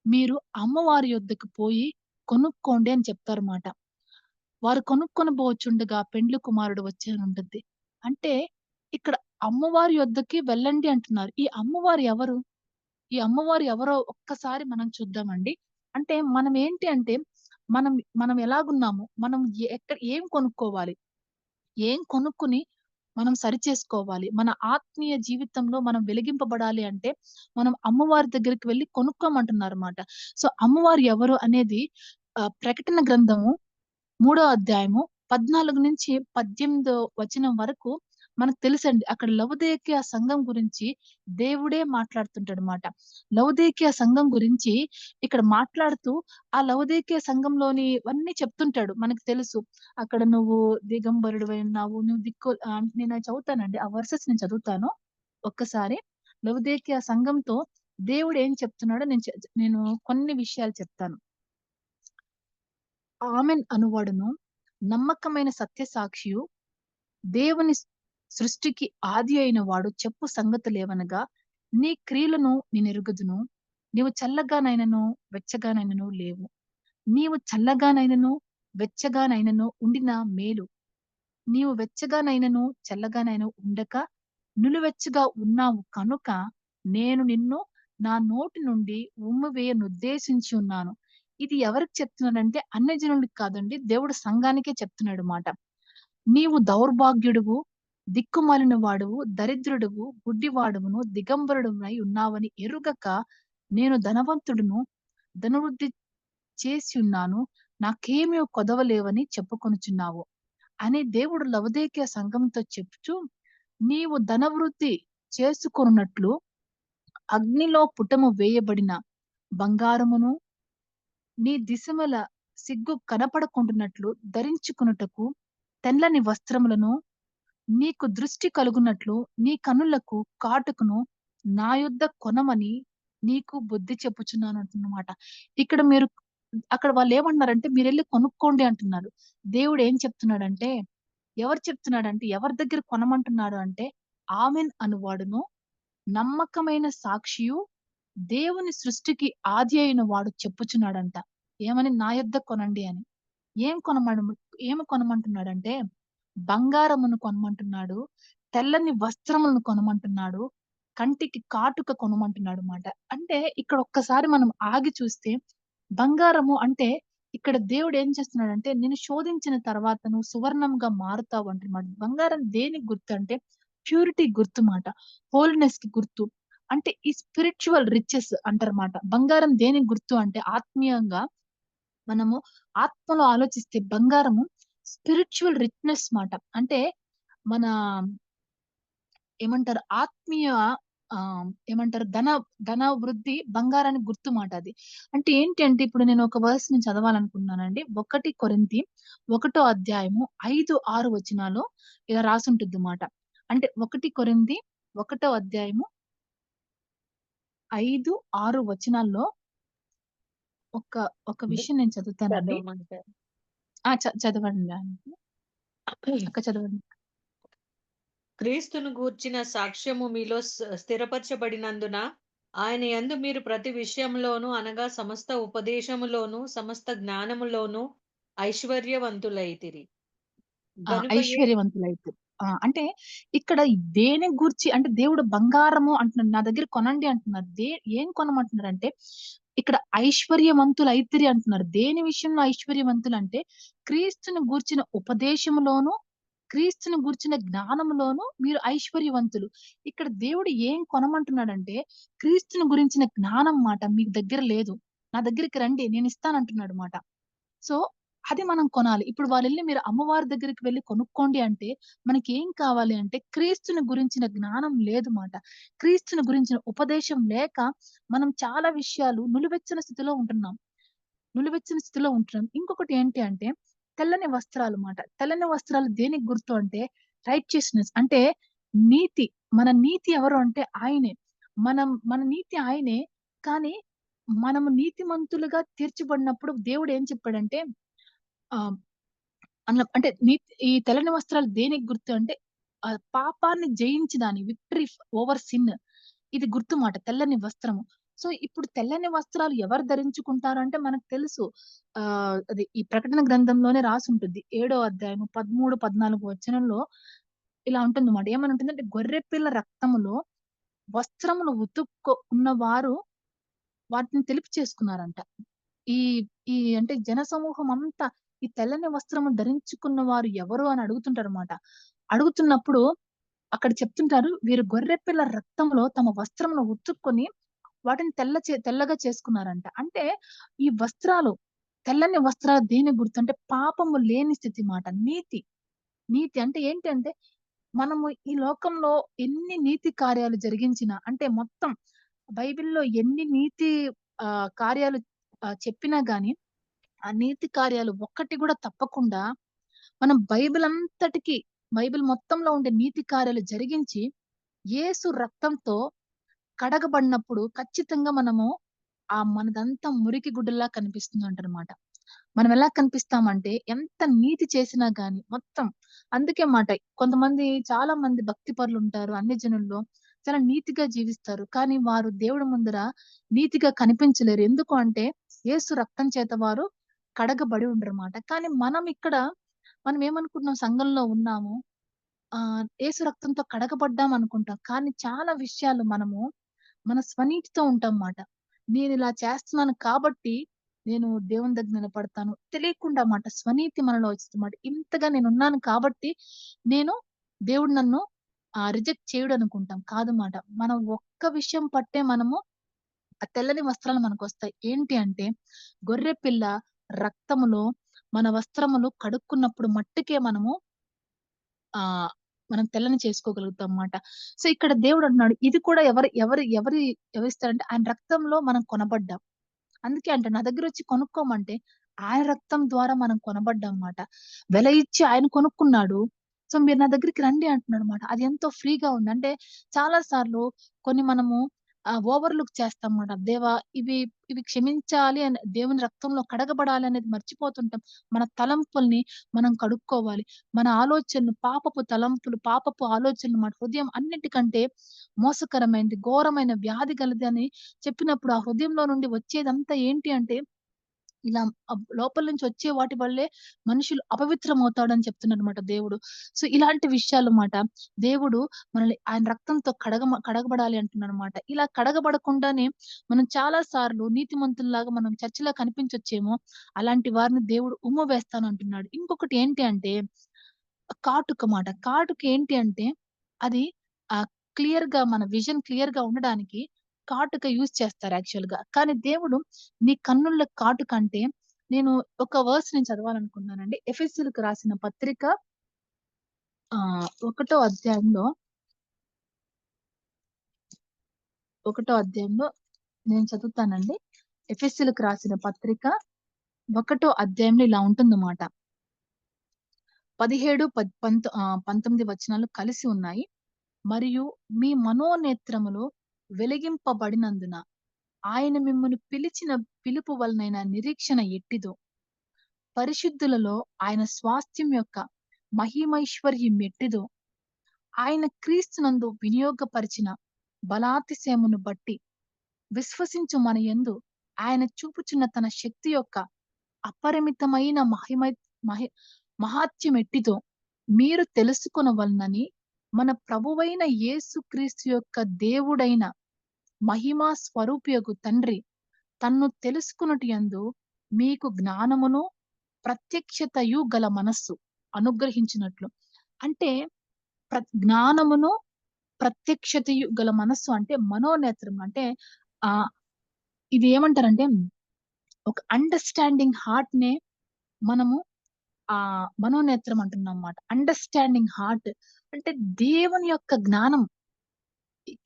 మీరు అమ్మవారి యొద్దకు పోయి కొనుక్కోండి" అని చెప్తారుమాట. వారు కొనుక్కొనబోచుండగా పెండ్లి కుమారుడు వచ్చానుంటుంది. అంటే ఇక్కడ అమ్మవారి యొద్దకి వెళ్ళండి అంటున్నారు. ఈ అమ్మవారు ఎవరో ఒక్కసారి మనం చూద్దామండి. అంటే మనం ఏంటి అంటే మనం మనం ఎలాగున్నాము? మనం ఏం కొనుక్కోవాలి? ఏం కొనుక్కొని మనం సరిచేసుకోవాలి. మన ఆత్మీయ జీవితంలో మనం వెలిగింపబడాలి అంటే, మనం అమ్మవారి దగ్గరికి వెళ్లి కొనుక్కోమంటున్నారన్నమాట. అమ్మవారు ఎవరు అనేది ప్రకటన గ్రంథము మూడో అధ్యాయము 14-18 వచనం వరకు మనకు తెలుసండి. అక్కడ లవొదికయ సంఘం గురించి దేవుడే మాట్లాడుతుంటాడన్నమాట. లవొదికయ సంఘం గురించి ఇక్కడ మాట్లాడుతూ, ఆ లవొదికయ సంఘంలోనివన్నీ చెప్తుంటాడు. మనకు తెలుసు. అక్కడ నువ్వు దిగంబరుడివై ఉన్నావు. నేను అది చదువుతానండి. ఆ వర్సెస్ నేను చదువుతాను. ఒక్కసారి లవొదికయ సంఘంతో దేవుడు ఏం చెప్తున్నాడో నేను కొన్ని విషయాలు చెప్తాను. ఆమెన్ అనువాడును నమ్మకమైన సత్యసాక్షియు దేవుని సృష్టికి ఆది అయిన వాడు చెప్పు సంగతులేవనగా, నీ క్రియలను నేనెరుగుదును. నీవు చల్లగానైనను, వెచ్చగానైనను లేవు. నీవు చల్లగానైనను, వెచ్చగానైనను ఉండిన మేలు. నీవు వెచ్చగానైనను, చల్లగానైనను ఉండక నులివెచ్చగా ఉన్నావు కనుక నేను నిన్ను నా నోటి నుండి ఉమ్మివేయనుద్దేశించి ఉన్నాను. ఇది ఎవరికి చెప్తున్నాడంటే అన్యజనులకి కాదండి. దేవుడు సంఘానికే చెప్తున్నాడు మాట. నీవు దౌర్భాగ్యుడువు, దిక్కుమాలిన వాడువు, దరిద్రుడువు, గుడ్డివాడవును, దిగంబరుడువై ఉన్నావని ఎరుగక నేను ధనవంతుడును, ధనవృద్ధి చేసి ఉన్నాను. నాకేమీ కొదవలేవని చెప్పుకొనుచున్నావు అని దేవుడు లవొదికయ సంఘంతో చెప్పుచు, నీవు ధనవృద్ధి చేసుకొనున్నట్లు అగ్నిలో పుటము వేయబడిన బంగారమును, నీ దిశముల సిగ్గు కనపడకుండునట్లు ధరించుకొనుటకు తెల్లని వస్త్రములను, నీకు దృష్టి కలుగునట్లు నీ కనులకు కాటుకను నా యొద్ద కొనమని నీకు బుద్ధి చెప్పుచున్నాను అంటున్నమాట. ఇక్కడ మీరు అక్కడ వాళ్ళేమన్నారంటే మీరెళ్లి కొనుక్కోండి అంటున్నారు. దేవుడు ఏం చెప్తున్నాడంటే, ఎవరు చెప్తున్నాడంటే ఎవరి దగ్గర కొనమంటున్నాడు అంటే, ఆమెన్ అనువాడును, నమ్మకమైన సాక్షియు, దేవుని సృష్టికి ఆది అయిన వాడు చెప్పుచున్నాడంట. ఏమని? నా యొద్ద కొనండి అని. ఏం కొనమను ఏమి కొనమంటున్నాడంటే, బంగారమును కొనమంటున్నాడు, తెల్లని వస్త్రములను కొనమంటున్నాడు, కంటికి కాటుక కొనమంటున్నాడు మాట. అంటే ఇక్కడ ఒక్కసారి మనం ఆగి చూస్తే, బంగారము అంటే ఇక్కడ దేవుడు ఏం చేస్తున్నాడంటే, నిన్ను శోధించిన తర్వాత నువ్వు సువర్ణంగా మారుతావు అంటున్నాడు. బంగారం దేనికి గుర్తు అంటే, ప్యూరిటీ గుర్తు మాట. హోలీనెస్‌కి గుర్తు. అంటే ఈ స్పిరిచ్యువల్ రిచెస్ అంటారన్నమాట. బంగారం దేనికి గుర్తు అంటే ఆత్మీయంగా మనము ఆత్మలో ఆలోచిస్తే బంగారము స్పిరిచ్యువల్ రిచ్‌నెస్ మాట. అంటే మన ఏమంటారు ఆత్మీయ ఏమంటారు ధన వృద్ధి బంగారానికి గుర్తు మాట అది. అంటే ఏంటి అంటే ఇప్పుడు నేను ఒక వర్స్ ని చదవాలనుకున్నానండి. 1 కొరింథీ 1 అధ్యాయము 5, 6 వచనాలు ఇలా రాసుంటుంది మాట. అంటే 1 కొరింథీ 1 అధ్యాయము 5, 6 వచనాల్లో ఒక ఒక విషయం నేను చదువుతానండి. చదవమంటారు. చదవండి. అక్క చదవండి. క్రీస్తును గూర్చిన సాక్ష్యము మీలో స్థిరపరచబడినందున ఆయన యందు మీరు ప్రతి విషయంలోనూ అనగా సమస్త ఉపదేశములోను సమస్త జ్ఞానములోను ఐశ్వర్యవంతులైతిరి గనుక ఐశ్వర్యవంతులైతురు. అంటే ఇక్కడ దేని గూర్చి అంటే దేవుడు బంగారము అంటున్నాడు. నా దగ్గర కొనండి అంటున్నారు. ఏం కొనమంటున్నారంటే ఇక్కడ ఐశ్వర్యవంతులైతిరి అంటున్నారు. దేని విషయంలో ఐశ్వర్యవంతులంటే క్రీస్తుని గూర్చిన ఉపదేశములోను, క్రీస్తుని గూర్చిన జ్ఞానములోను మీరు ఐశ్వర్యవంతులు. ఇక్కడ దేవుడు ఏం కొనమంటున్నాడంటే క్రీస్తుని గురించిన జ్ఞానం మాట మీకు దగ్గర లేదు. నా దగ్గరికి రండి నేనిస్తానంటున్నాడు మాట. సో, అది మనం కొనాలి. ఇప్పుడు వాళ్ళెళ్లి మీరు అమ్మవారి దగ్గరికి వెళ్లి కొనుక్కోండి అంటే, మనకేం కావాలి అంటే, క్రీస్తుని గురించిన జ్ఞానం లేదు మాట. క్రీస్తుని గురించిన ఉపదేశం లేక, మనం చాలా విషయాలు నులివెచ్చని స్థితిలో ఉంటున్నాం. నులివెచ్చని స్థితిలో ఉంటున్నాం. ఇంకొకటి ఏంటి అంటే, తెల్లని వస్త్రాలు మాట. తెల్లని వస్త్రాలు దేనికి గుర్తు అంటే, రైచియస్‌నెస్ అంటే నీతి. మన నీతి ఎవరు అంటే ఆయనే. మన నీతి ఆయనే. కానీ, మనము నీతిమంతులుగా తీర్చబడినప్పుడు దేవుడు ఏం చెప్పాడంటే ఆహ్, అంటే ఈ తెల్లని వస్త్రాలు దేనికి గుర్తు అంటే పాపాన్ని జయించడాని విక్టరీ ఓవర్ సిన్. ఇది గుర్తు మాట తెల్లని వస్త్రము. సో, ఇప్పుడు తెల్లని వస్త్రాలు ఎవరు ధరించుకుంటారంటే మనకు తెలుసు. అది ఈ ప్రకటన గ్రంథంలోనే రాసుంటుంది. 7 అధ్యాయము 13, 14 వచనంలో ఇలా ఉంటుందన్నమాట. ఏమని ఉంటుందంటే గొర్రెపిల్ల రక్తములో వస్త్రములు ఉన్నవారు వాటిని తెలుపు చేసుకున్నారంట. ఈ ఈ అంటే జనసమూహం అంతా ఈ తెల్లని వస్త్రము ధరించుకున్న వారు ఎవరు అని అడుగుతుంటారన్నమాట. అడుగుతున్నప్పుడు అక్కడ చెప్తుంటారు వీరు గొర్రెపిల్ల రక్తంలో తమ వస్త్రమును ఉతుక్కొని వాటిని తెల్లగా చేసుకున్నారంట. అంటే ఈ వస్త్రాలు తెల్లని వస్త్రాలు దేనికి గుర్తు అంటే పాపము లేని స్థితి మాట. నీతి. నీతి అంటే ఏంటి అంటే మనము ఈ లోకంలో ఎన్ని నీతి కార్యాలు జరిగించినా అంటే మొత్తం బైబిల్‌లో ఎన్ని నీతి కార్యాలు చెప్పినా గాని, ఆ నీతి కార్యాలు ఒక్కటి గూడా తప్పకుండా మనం బైబిల్ మొత్తంలో ఉండే నీతి కార్యాలు జరిగించి, యేసు రక్తంతో కడగబడినప్పుడు ఖచ్చితంగా మనము మనదంతా మురికి గుడ్డల్లా కనిపిస్తుందంటనమాట. మనం ఎలా కనిపిస్తామంటే ఎంత నీతి చేసినా గాని మొత్తం అందుకే మాట కొంతమంది చాలా మంది భక్తి పరులుంటారు అన్ని జనుల్లో. చాలా నీతిగా జీవిస్తారు. కానీ వారు దేవుడి ముందర నీతిగా కనిపించలేరు. ఎందుకు అంటే యేసు రక్తం చేత వారు కడగబడి ఉండరమాట. కానీ మనం ఇక్కడ మనం ఏమనుకుంటున్నాం సంఘంలో ఉన్నాము. యేసు రక్తంతో కడగబడ్డాం అనుకుంటాం. కానీ చాలా విషయాలు మనము మన స్వనీతితో ఉంటాం మాట. నేనిలా చేస్తున్నాను కాబట్టి నేను దేవుని దగ్గర నిలబడతాను. తెలియకుండా మాట స్వనీతి మనలో వస్తదన్నమాట. ఇంతగా నేనున్నాను కాబట్టి నేను దేవుడు నన్ను రిజెక్ట్ చేయడనుకుంటాం. కాదు మాట. మనం ఒక్క విషయం పట్టే మనము ఆ తెల్లని వస్త్రాలు మనకొస్తాయి. ఏంటి అంటే గొర్రె పిల్ల రక్తములో మన వస్త్రములు కడుక్కున్నప్పుడు మట్టుకే మనము ఆహ్, మనం తెల్లని చేసుకోగలుగుతాం మాట. సో, ఇక్కడ దేవుడంటున్నాడు ఇది కూడా ఎవరిస్తారంటే ఆయన రక్తంలో మనం కొనబడ్డాం. అందుకే అంట నా దగ్గరొచ్చి కొనుక్కోమంటే, ఆయన రక్తం ద్వారా మనం కొనబడ్డాం మాట. వెల ఇచ్చి ఆయన కొనుక్కున్నాడు. సో, మీరు నా దగ్గరికి రండి అంటున్నాడు మాట. అది ఎంతో ఫ్రీగా ఉంది. అంటే చాలా సార్లు కొన్ని మనము ఓవర్ లుక్ చేస్తాం మాట. దేవా ఇవి ఇవి క్షమించాలి అని దేవుని రక్తంలో కడగబడాలి అనేది మర్చిపోతుంటాం. మన తలంపుల్ని మనం కడుక్కోవాలి. మన ఆలోచనలు పాపపు తలంపులు, పాపపు ఆలోచనలు మన హృదయం అన్నిటికంటే మోసకరమైనది, ఘోరమైన వ్యాధి గలదని చెప్పినప్పుడు ఆ హృదయంలో నుండి వచ్చేదంతా ఏంటి అంటే, ఇలా లోపల నుంచి వచ్చే వాటి వల్లే మనుషులు అపవిత్రమవుతాడని చెప్తున్నాడన్నమాట దేవుడు. సో, ఇలాంటి విషయాలు మాట దేవుడు మనల్ని ఆయన రక్తంతో కడగబడాలి అంటున్నాడన్నమాట. ఇలా కడగబడకుండానే మనం చాలా సార్లు నీతిమంతుల్లాగా మనం చర్చిలో కనిపించొచ్చేమో, అలాంటి వారిని దేవుడు ఉమ్మ వేస్తానంటున్నాడు. ఇంకొకటి ఏంటి అంటే కాటుక మాట. కాటుక ఏంటి అంటే అది ఆహ్, క్లియర్‌గా మన విజన్ క్లియర్‌గా ఉండడానికి కాటుక యూజ్ చేస్తారు యాక్చువల్‌గా. కానీ దేవుడు నీ కన్నుల కాటుక అంటే నేను ఒక వర్స్ నేను చదవాలనుకున్నానండి. ఎఫెసీయులకు రాసిన పత్రిక ఒకటో అధ్యాయంలో, ఒకటో అధ్యాయంలో నేను చదువుతానండి. ఎఫెసీయులకు రాసిన పత్రిక ఒకటో అధ్యాయంలో ఇలా ఉంటుందన్నమాట. 17, 19 వచనాలు కలిసి ఉన్నాయి. మరియు మీ మనోనేత్రములు వెలిగింపబడినందున ఆయన మిమ్మును పిలిచిన పిలుపు వలనైన నిరీక్షణ ఎట్టిదో, పరిశుద్ధులలో ఆయన స్వాస్థ్యం యొక్క మహిమైశ్వర్యం ఎట్టిదో, ఆయన క్రీస్తునందు వినియోగపరిచిన బలాతిశయమును బట్టి విశ్వసించు మన యందు ఆయన చూపుచున్న తన శక్తి యొక్క అపరిమితమైన మహి మహాత్యం ఎట్టిదో మీరు తెలుసుకొనవలనని మన ప్రభువైన యేసు క్రీస్తు యొక్క దేవుడైన మహిమా స్వరూపియగు తండ్రి తన్ను తెలుసుకొనుట యందు మీకు జ్ఞానమును ప్రత్యక్షతయు గల మనస్సు అనుగ్రహించినట్లు. అంటే జ్ఞానమును ప్రత్యక్షతయు గల మనస్సు అంటే మనోనేత్రం అంటే ఆహ్, ఇది ఏమంటారంటే ఒక అండర్‌స్టాండింగ్ హార్ట్‌నే మనము మనోనేత్రం అంటున్నాం మాట. అండర్‌స్టాండింగ్ హార్ట్ అంటే దేవుని యొక్క జ్ఞానం,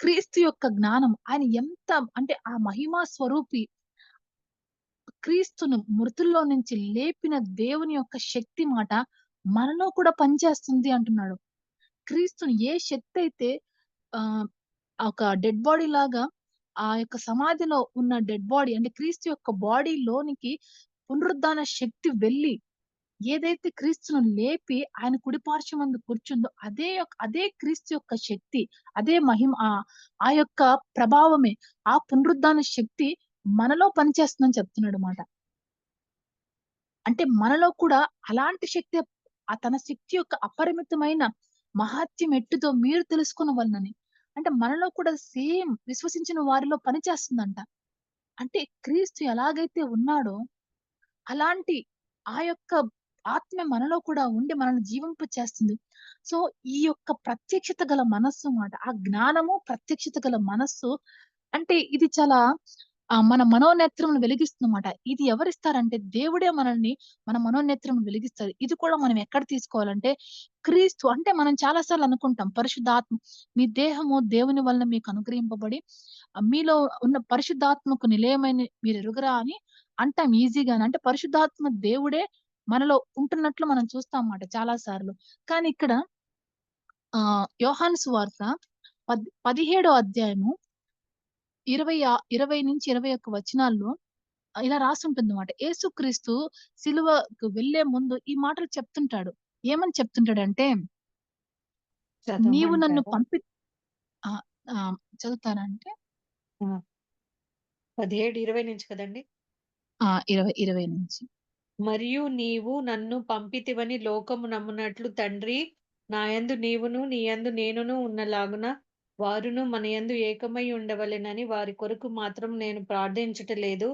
క్రీస్తు యొక్క జ్ఞానం. ఆయన ఎంత అంటే ఆ మహిమా స్వరూపి క్రీస్తును మృతుల్లో నుంచి లేపిన దేవుని యొక్క శక్తి మాట మనలో కూడా పనిచేస్తుంది అంటున్నాడు. క్రీస్తుని ఏ శక్తి అయితే ఆహ్, ఒక డెడ్ బాడీ లాగా ఆ యొక్క సమాధిలో ఉన్న డెడ్ బాడీ అంటే క్రీస్తు యొక్క బాడీ లోనికి పునరుద్ధాన శక్తి వెళ్లి ఏదైతే క్రీస్తును లేపి ఆయన కుడి పార్శ్వమందు కూర్చుందో అదే క్రీస్తు యొక్క శక్తి, అదే ఆ యొక్క ప్రభావమే, ఆ పునరుద్ధాన శక్తి మనలో పనిచేస్తుందని చెప్తున్నాడు మాట. అంటే మనలో కూడా అలాంటి శక్తి తన శక్తి యొక్క అపరిమితమైన మహాత్యం ఎట్టుదో మీరు తెలుసుకొనవలెనని. అంటే మనలో కూడా సేమ్ విశ్వసించిన వారిలో పనిచేస్తుందంట. అంటే క్రీస్తు ఎలాగైతే ఉన్నాడో అలాంటి ఆ యొక్క ఆత్మ మనలో కూడా ఉండి మనల్ని జీవింప చేస్తుంది. సో, ఈ యొక్క ప్రత్యక్షత గల మనస్సు మాట. ఆ జ్ఞానము, ప్రత్యక్షత గల మనస్సు అంటే ఇది చాలా మన మనోనేత్రమును వెలిగిస్తుందన్నమాట. ఇది ఎవరిస్తారంటే దేవుడే మనల్ని మన మనోనేత్రమును వెలిగిస్తది. ఇది కూడా మనం ఎక్కడ తీసుకోవాలంటే క్రీస్తు అంటే మనం చాలా సార్లు అనుకుంటాం పరిశుద్ధాత్మ మీ దేహము దేవుని వలన మీకు అనుగ్రహింపబడి మీలో ఉన్న పరిశుద్ధాత్మకు నిలయమైన మీరెరుగరా అని అంటాం ఈజీగానే. అంటే పరిశుద్ధాత్మ దేవుడే మనలో ఉంటున్నట్లు మనం చూస్తాం మాట చాలా సార్లు. కానీ ఇక్కడ యోహాను సువార్త 17 అధ్యాయము 20-21 వచనాల్లో ఇలా రాసుంటుందన్నమాట. యేసుక్రీస్తు సిలువకు వెళ్ళే ముందు ఈ మాటలు చెప్తుంటాడు. ఏమని చెప్తుంటాడంటే, "నీవు నన్ను చదవమంటారా? పంపి" ఆహ్, చదువుతారా అంటే? ఆ! 17, 20 నుంచి కదండీ! 20 నుంచి. మరియు నీవు నన్ను పంపితివని లోకము నమ్మునట్లు తండ్రి, నాయందు నీవును నీయందు నేనును ఉన్నలాగున వారును మనయందు ఏకమై ఉండవలెనని వారి కొరకు మాత్రం నేను ప్రార్థించుటలేదు.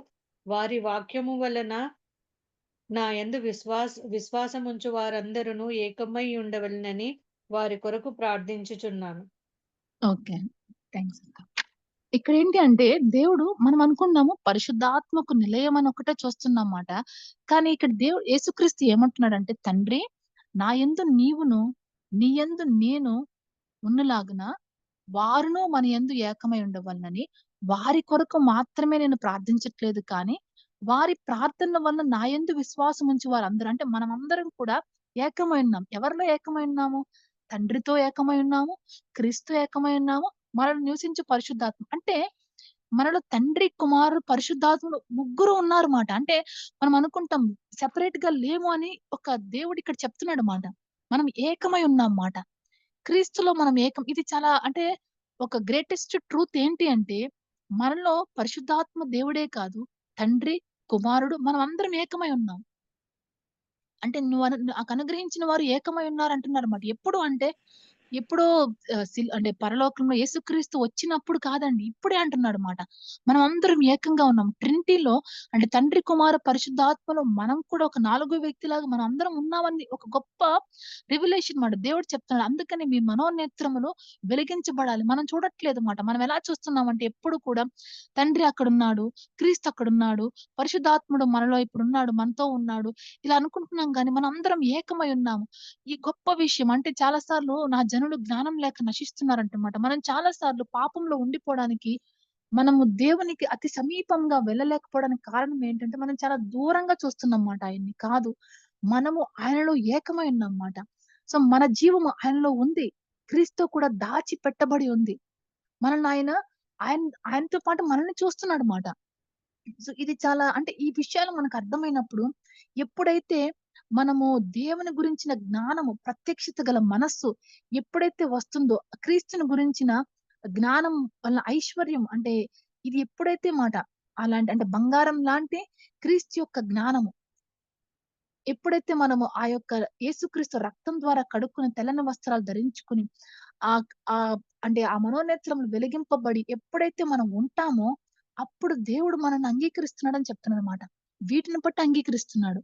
వారి వాక్యము వలన నా యందు విశ్వాసముంచు వారందరూ ఏకమై ఉండవలెనని వారి కొరకు ప్రార్థించుచున్నాను. ఓకే. థాంక్స్ అక్క. ఇక్కడేంటి అంటే దేవుడు మనం అనుకున్నాము పరిశుద్ధాత్మకు నిలయం అని ఒకటే చూస్తున్నామాట. కానీ ఇక్కడ దేవుడు యేసుక్రీస్తు ఏమంటున్నాడంటే, తండ్రి నా యందు నీవును, నీ యందు నేను ఉన్నలాగున వారును మన యందు ఏకమై ఉండవలెనని వారి కొరకు మాత్రమే నేను ప్రార్థించట్లేదు కానీ, వారి ప్రార్థనల వల్ల నా యందు విశ్వాసం ఉంచి వారందరూ అంటే మనమందరం కూడా ఏకమై ఉన్నాం. ఎవరిలో ఏకమై ఉన్నాము? తండ్రితో ఏకమై ఉన్నాము, క్రీస్తుతో ఏకమై ఉన్నాము, మనలో నివసించే పరిశుద్ధాత్మ. అంటే మనలో తండ్రి, కుమారుడు, పరిశుద్ధాత్ముడు ముగ్గురు ఉన్నారన్నమాట. అంటే మనం అనుకుంటాం సెపరేట్‌గా లేము అని ఒక దేవుడు ఇక్కడ చెప్తున్నాడు మాట. మనం ఏకమై ఉన్నాం మాట. క్రీస్తులో మనం ఏకం. ఇది చాలా అంటే ఒక గ్రేటెస్ట్ ట్రూత్ ఏంటి అంటే, మనలో పరిశుద్ధాత్మ దేవుడే కాదు, తండ్రి, కుమారుడు మనమందరం ఏకమై ఉన్నాం. అంటే నాకు అనుగ్రహించిన వారు ఏకమై ఉన్నారంటున్నారన్నమాట. ఎప్పుడు అంటే, ఎప్పుడో అంటే పరలోకంలో యేసుక్రీస్తు వచ్చినప్పుడు కాదండి. ఇప్పుడే అంటున్నాడన్నమాట. మనమందరం ఏకంగా ఉన్నాం. ట్రినిటీలో అంటే తండ్రి, కుమార, పరిశుద్ధాత్మలో మనం కూడా ఒక నాలుగో వ్యక్తిలాగా మనం అందరం ఉన్నామని ఒక గొప్ప రివల్యూషన్ మాట. దేవుడు చెప్తున్నాడు. అందుకని మీ మనోనేత్రములు వెలిగించబడాలి. మనం చూడట్లేదు మాట. మనం ఎలా చూస్తున్నామంటే ఎప్పుడు కూడా తండ్రి అక్కడున్నాడు, క్రీస్తు అక్కడున్నాడు, పరిశుద్ధాత్ముడు మనలో ఇప్పుడున్నాడు, మనతో ఉన్నాడు. ఇలా అనుకుంటున్నాం గానీ మనందరం ఏకమై ఉన్నాము. ఈ గొప్ప విషయం అంటే చాలా సార్లు నా జనులు జ్ఞానం లేక నశిస్తున్నారంటమాట. మనం చాలా సార్లు పాపంలో ఉండిపోవడానికి మనము దేవునికి అతి సమీపంగా వెళ్ళలేకపోవడానికి కారణం ఏంటంటే, మనం చాలా దూరంగా చూస్తున్నాం మాట ఆయన్ని. కాదు. మనము ఆయనలో ఏకమై ఉన్నాం మాట. సో, మన జీవము ఆయనలో ఉంది. క్రీస్తుతో కూడా దాచి పెట్టబడి ఉంది. మనల్ని ఆయన ఆయనతో పాటు మనల్ని చూస్తున్నాడు మాట. సో, ఇది చాలా అంటే ఈ విషయాలు మనకు అర్థమైనప్పుడు ఎప్పుడైతే మనము దేవుని గురించిన జ్ఞానము, ప్రత్యక్షత గల మనస్సు ఎప్పుడైతే వస్తుందో, క్రీస్తుని గురించిన జ్ఞానం వల్ల ఐశ్వర్యం అంటే ఇది ఎప్పుడైతే మాట అలాంటి అంటే బంగారం లాంటి క్రీస్తు యొక్క జ్ఞానము ఎప్పుడైతే మనము ఆ యొక్క యేసుక్రీస్తు రక్తం ద్వారా కడుక్కుని తెల్లని వస్త్రాలు ధరించుకుని ఆహ్, ఆహ్, అంటే ఆ మనోనేత్రములు వెలిగింపబడి ఎప్పుడైతే మనం ఉంటామో, అప్పుడు దేవుడు మనల్ని అంగీకరిస్తున్నాడని చెప్తున్నాడన్నమాట. వీటిని బట్టి అంగీకరిస్తున్నాడు.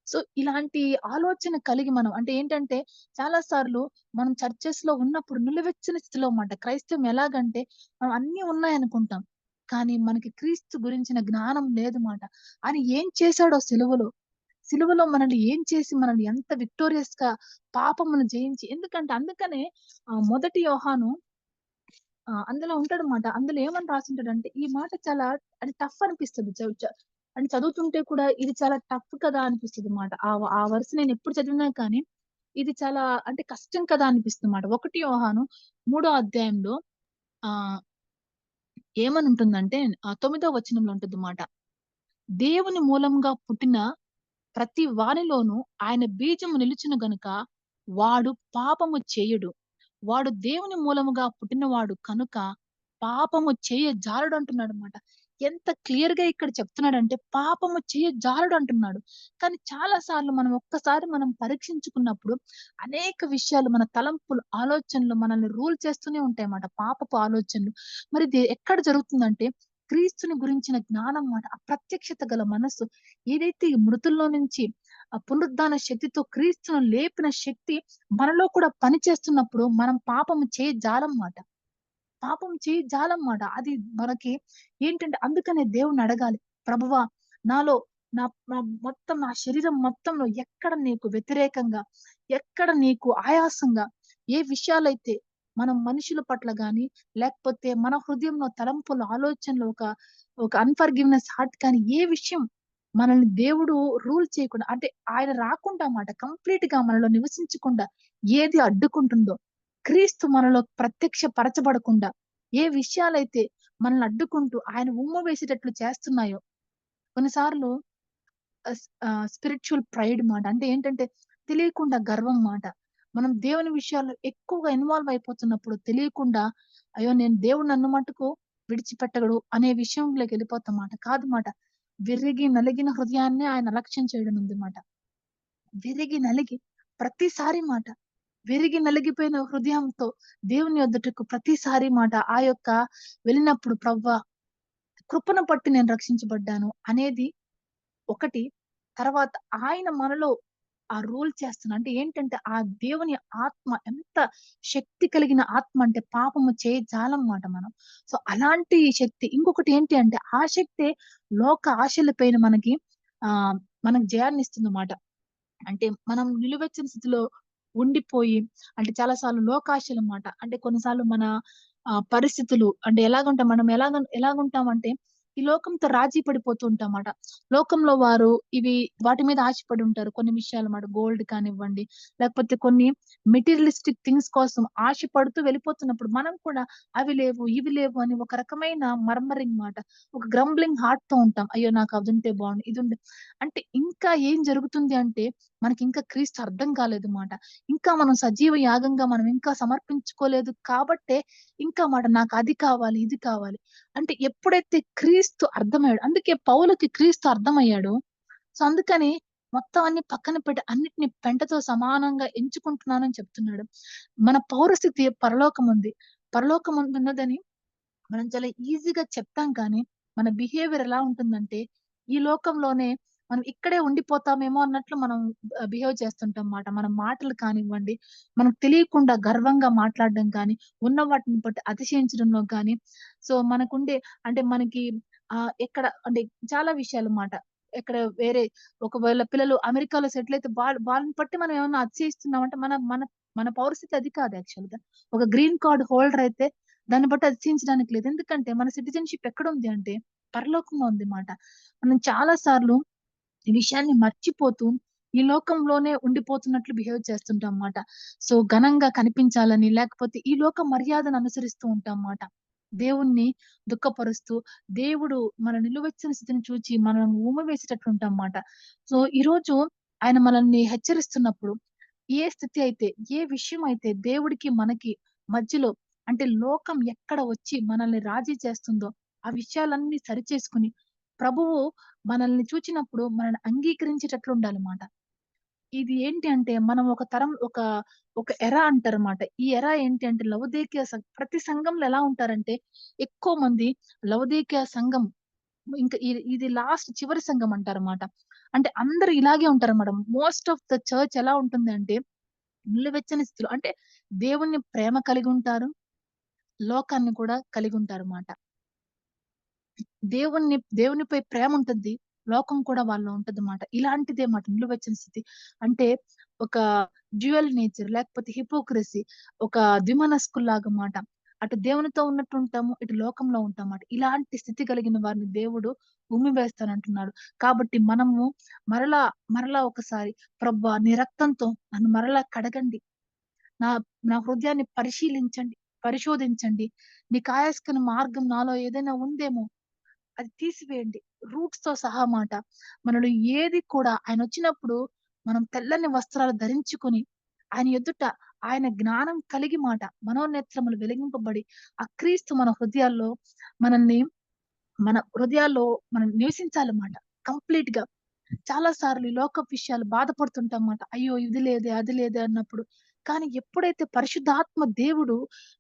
సో, ఇలాంటి ఆలోచన కలిగి మనం అంటే ఏంటంటే, చాలా సార్లు మనం చర్చెస్‌లో ఉన్నప్పుడు నిలువెచ్చని స్థితిలో మాట. క్రైస్తవం ఎలాగంటే, మనం అన్నీ ఉన్నాయనుకుంటాం. కానీ మనకి క్రీస్తు గురించిన జ్ఞానం లేదు మాట. ఆయన ఏం చేశాడో సిలువలో, సిలువలో మనల్ని ఏం చేసి మనల్ని ఎంత విక్టోరియస్‌గా పాపమును జయించి ఎందుకంటే అందుకనే మొదటి యోహాను అందులో ఉంటాడన్నమాట. అందులో ఏమని రాసుంటాడంటే, ఈ మాట చాలా అంటే టఫ్ అనిపిస్తది. చ చ అంటే చదువుతుంటే కూడా ఇది చాలా టఫ్ కదా అనిపిస్తది మాట. ఆ వర్స్ నేనెప్పుడు చదివినా కానీ, ఇది చాలా అంటే కష్టం కదా అనిపిస్తుందన్నమాట. 1 యోహాను మూడో అధ్యాయంలో ఆహ్, ఏమనుంటుందంటే 9వ వచనంలో ఉంటుందన్నమాట. దేవుని మూలంగా పుట్టిన ప్రతి వానిలోనూ ఆయన బీజము నిలుచును గనుక వాడు పాపము చేయడు. వాడు దేవుని మూలముగా పుట్టినవాడు కనుక పాపము చేయ జాలడు అంటున్నాడన్నమాట. ఎంత క్లియర్‌గా ఇక్కడ చెప్తున్నాడంటే పాపము చేయ జాలడు అంటున్నాడు. కానీ చాలా సార్లు మనం ఒక్కసారి మనం పరీక్షించుకున్నప్పుడు అనేక విషయాలు మన తలంపులు, ఆలోచనలు మనల్ని రూల్ చేస్తూనే ఉంటాయన్నమాట. పాపపు ఆలోచనలు. మరి ఇది ఎక్కడ జరుగుతుందంటే క్రీస్తుని గురించిన జ్ఞానం మాట. ఆ ప్రత్యక్షత గల మనస్సు ఏదైతే ఈ మృతుల్లో నుంచి ఆ పునరుద్ధాన శక్తితో క్రీస్తును లేపిన శక్తి మనలో కూడా పని చేస్తున్నప్పుడు మనం పాపము చేయ జాలమాట. పాపం చేయ జాలమాట. అది మనకి ఏంటంటే అందుకనే దేవుడిని అడగాలి. ప్రభువా నాలో నా నా మొత్తం నా శరీరం మొత్తంలో ఎక్కడ నీకు వ్యతిరేకంగా, ఎక్కడ నీకు ఆయాసంగా ఏ విషయాలైతే మనం మనుషుల పట్ల గాని, లేకపోతే మన హృదయంలో తలంపులు, ఆలోచనలు ఒక అన్‌ఫర్‌గివ్‌నెస్ హార్ట్ కానీ ఏ విషయం మనల్ని దేవుడు రూల్ చేయకుండా అంటే ఆయన రాకుండా మాట కంప్లీట్‌గా మనలో నివసించకుండా ఏది అడ్డుకుంటుందో, క్రీస్తు మనలో ప్రత్యక్ష పరచబడకుండా ఏ విషయాలైతే మనల్ని అడ్డుకుంటూ ఆయన ఉమ్మ వేసేటట్లు చేస్తున్నాయో, కొన్నిసార్లు స్పిరిచ్యువల్ ప్రైడ్ మాట. అంటే ఏంటంటే తెలియకుండా గర్వం మాట. మనం దేవుని విషయాల్లో ఎక్కువగా ఇన్వాల్వ్ అయిపోతున్నప్పుడు తెలియకుండా అయ్యో! నేను దేవుడు నన్ను మట్టుకు విడిచిపెట్టడు అనే విషయంలోకి వెళ్ళిపోతాం మాట. కాదు మాట. విరిగి నలిగిన హృదయాన్ని ఆయన అలక్ష్యం చేయడం ఉందన్నమాట. విరిగి నలిగి ప్రతిసారి మాట విరిగి నలిగిపోయిన హృదయంతో దేవుని యొద్దకు ప్రతిసారి మాట ఆ యొక్క వెళ్ళినప్పుడు ప్రవ్వా కృపను పట్టి నేను రక్షించబడ్డాను అనేది ఒకటి. తర్వాత ఆయన మనలో ఆ రూల్ చేస్తున్న అంటే ఏంటంటే ఆ దేవుని ఆత్మ ఎంత శక్తి కలిగిన ఆత్మ అంటే పాపము చేయజాలన్నమాట మనం. సో అలాంటి శక్తి ఇంకొకటి ఏంటి అంటే ఆ శక్తే లోక ఆశలపైన మనకి మనకు జయాన్నిస్తుందన్నమాట. అంటే మనం నిలువెచ్చని స్థితిలో ఉండిపోయి అంటే చాలా సార్లు లోకాశలన్నమాట. అంటే కొన్నిసార్లు మన పరిస్థితులు అంటే ఎలాగుంటాం మనం ఎలాగుంటామంటే ఈ లోకంతో రాజీ పడిపోతూ ఉంటామాట. లోకంలో వారు వాటి మీద ఆశపడి ఉంటారు. కొన్ని విషయాలన్నమాట. గోల్డ్ కానివ్వండి, లేకపోతే కొన్ని మెటీరియలిస్టిక్ థింగ్స్ కోసం ఆశపడుతూ వెళ్ళిపోతున్నప్పుడు మనం కూడా అవి లేవు, ఇవి లేవు అని ఒక రకమైన మర్మరింగ్ మాట. ఒక గ్రంబ్లింగ్ హార్ట్‌తో ఉంటాం. అయ్యో! నాకు అదుంటే బావుండు, ఇదుంటే అంటే ఇంకా ఏం జరుగుతుంది అంటే మనకింకా క్రీస్తు అర్థం కాలేదు మాట. ఇంకా మనం సజీవ యాగంగా మనం ఇంకా సమర్పించుకోలేదు కాబట్టే ఇంకా మాట నాకు అది కావాలి, ఇది కావాలి. అంటే ఎప్పుడైతే క్రీస్తు అర్థమయ్యాడో అందుకే పౌలుకి క్రీస్తు అర్థమయ్యాడో, సో అందుకని మొత్తం అన్ని పక్కన పెట్టి అన్నిటిని పెంటతో సమానంగా ఎంచుకుంటున్నానని చెప్తున్నాడు. మన పౌరస్థితి పరలోకముంది. పరలోకముందున్నదని మనం చాలా ఈజీగా చెప్తాం కానీ, మన బిహేవియర్ ఎలా ఉంటుందంటే, ఈ లోకంలోనే మనం ఇక్కడే ఉండిపోతామేమో అన్నట్లు మనం బిహేవ్ చేస్తుంటాం మాట. మన మాటలు కానివ్వండి, మనకు తెలియకుండా గర్వంగా మాట్లాడడం కానీ, ఉన్న వాటిని బట్టి అతిశయించడంలో గానీ, సో మనకుండే అంటే మనకి ఎక్కడ అంటే చాలా విషయాలు మాట. ఎక్కడ వేరే ఒకవేళ పిల్లలు అమెరికాలో సెటిల్ అయితే వాళ్ళని బట్టి మనం ఏమన్నా అతిశయిస్తున్నామంటే మన మన మన పరిస్థితి అది కాదు యాక్చువల్‌గా. ఒక గ్రీన్ కార్డ్ హోల్డర్ అయితే దాన్ని బట్టి అతిశయించడానికి లేదు. ఎందుకంటే మన సిటిజన్‌షిప్ ఎక్కడుంది అంటే పరలోకంలో ఉంది మాట. మనం చాలా సార్లు ఈ విషయాన్ని మర్చిపోతూ ఈ లోకంలోనే ఉండిపోతున్నట్లు బిహేవ్ చేస్తుంటాం మాట. సో ఘనంగా కనిపించాలని లేకపోతే ఈ లోక మర్యాదను అనుసరిస్తూ ఉంటాం మాట. దేవుణ్ణి దుఃఖపరుస్తూ దేవుడు మన నిలువెచ్చని స్థితిని చూచి మనం ఊమవేసేటట్లు ఉంటాం మాట. సో ఈరోజు ఆయన మనల్ని హెచ్చరిస్తున్నప్పుడు ఏ స్థితి అయితే, ఏ విషయం అయితే దేవుడికి మనకి మధ్యలో అంటే లోకం ఎక్కడ వచ్చి మనల్ని రాజీ చేస్తుందో, ఆ విషయాలన్నీ సరిచేసుకొని, ప్రభువు మనల్ని చూచినప్పుడు మనల్ని అంగీకరించేటట్లు ఉండాలమాట. ఇది ఏంటి అంటే మనం ఒక తరం ఒక ఎరా అంటారన్నమాట. ఈ ఎరా ఏంటి అంటే లవొదికీయ ప్రతి సంఘంలో ఎలా ఉంటారంటే ఎక్కువ మంది లవొదికీయ సంఘం ఇంకా ఇది లాస్ట్ చివరి సంఘం అంటారన్నమాట. అంటే అందరూ ఇలాగే ఉంటారన్నమాట. మోస్ట్ ఆఫ్ ద చర్చ్ ఎలా ఉంటుందంటే నిలువెచ్చని స్థితిలో అంటే దేవుని ప్రేమ కలిగి ఉంటారు. లోకాన్ని కూడా కలిగి ఉంటారన్నమాట. దేవునిపై ప్రేమ ఉంటుంది. లోకం కూడా వాళ్ళలో ఉంటదన్నమాట. ఇలాంటిదే మాట నిలువెచ్చని స్థితి. అంటే ఒక డ్యూయల్ నేచర్ లేకపోతే హిపోక్రసీ ఒక ద్విమనస్కుల్లాగా మాట. అటు దేవునితో ఉన్నట్టు ఉంటాము. ఇటు లోకంలో ఉంటామాట. ఇలాంటి స్థితి కలిగిన వారిని దేవుడు ఉమ్మివేస్తానంటున్నాడు. కాబట్టి మనము మరలా, మరలా ఒకసారి ప్రభువా నీ రక్తంతో నన్ను మరలా కడగండి. నా నా హృదయాన్ని పరిశీలించండి, పరిశోధించండి. నీకాయాస్కన మార్గం నాలో ఏదైనా ఉందేమో అది తీసివేయండి. రూట్స్‌తో సహా మాట. మనలో ఏది కూడా ఆయనొచ్చినప్పుడు మనం తెల్లని వస్త్రాలు ధరించుకొని, ఆయన ఎదుట ఆయన జ్ఞానం కలిగి మాట, మనోనేత్రములు వెలిగింపబడి, ఆ క్రీస్తు మనల్ని మన హృదయాల్లో మనం నివసించాలన్నమాట కంప్లీట్‌గా. చాలా సార్లు ఈ లోకపు విషయాలు బాధపడుతుంటామాట. అయ్యో! ఇది లేదే, అది లేదే అన్నప్పుడు. కానీ ఎప్పుడైతే పరిశుద్ధాత్మ దేవుడు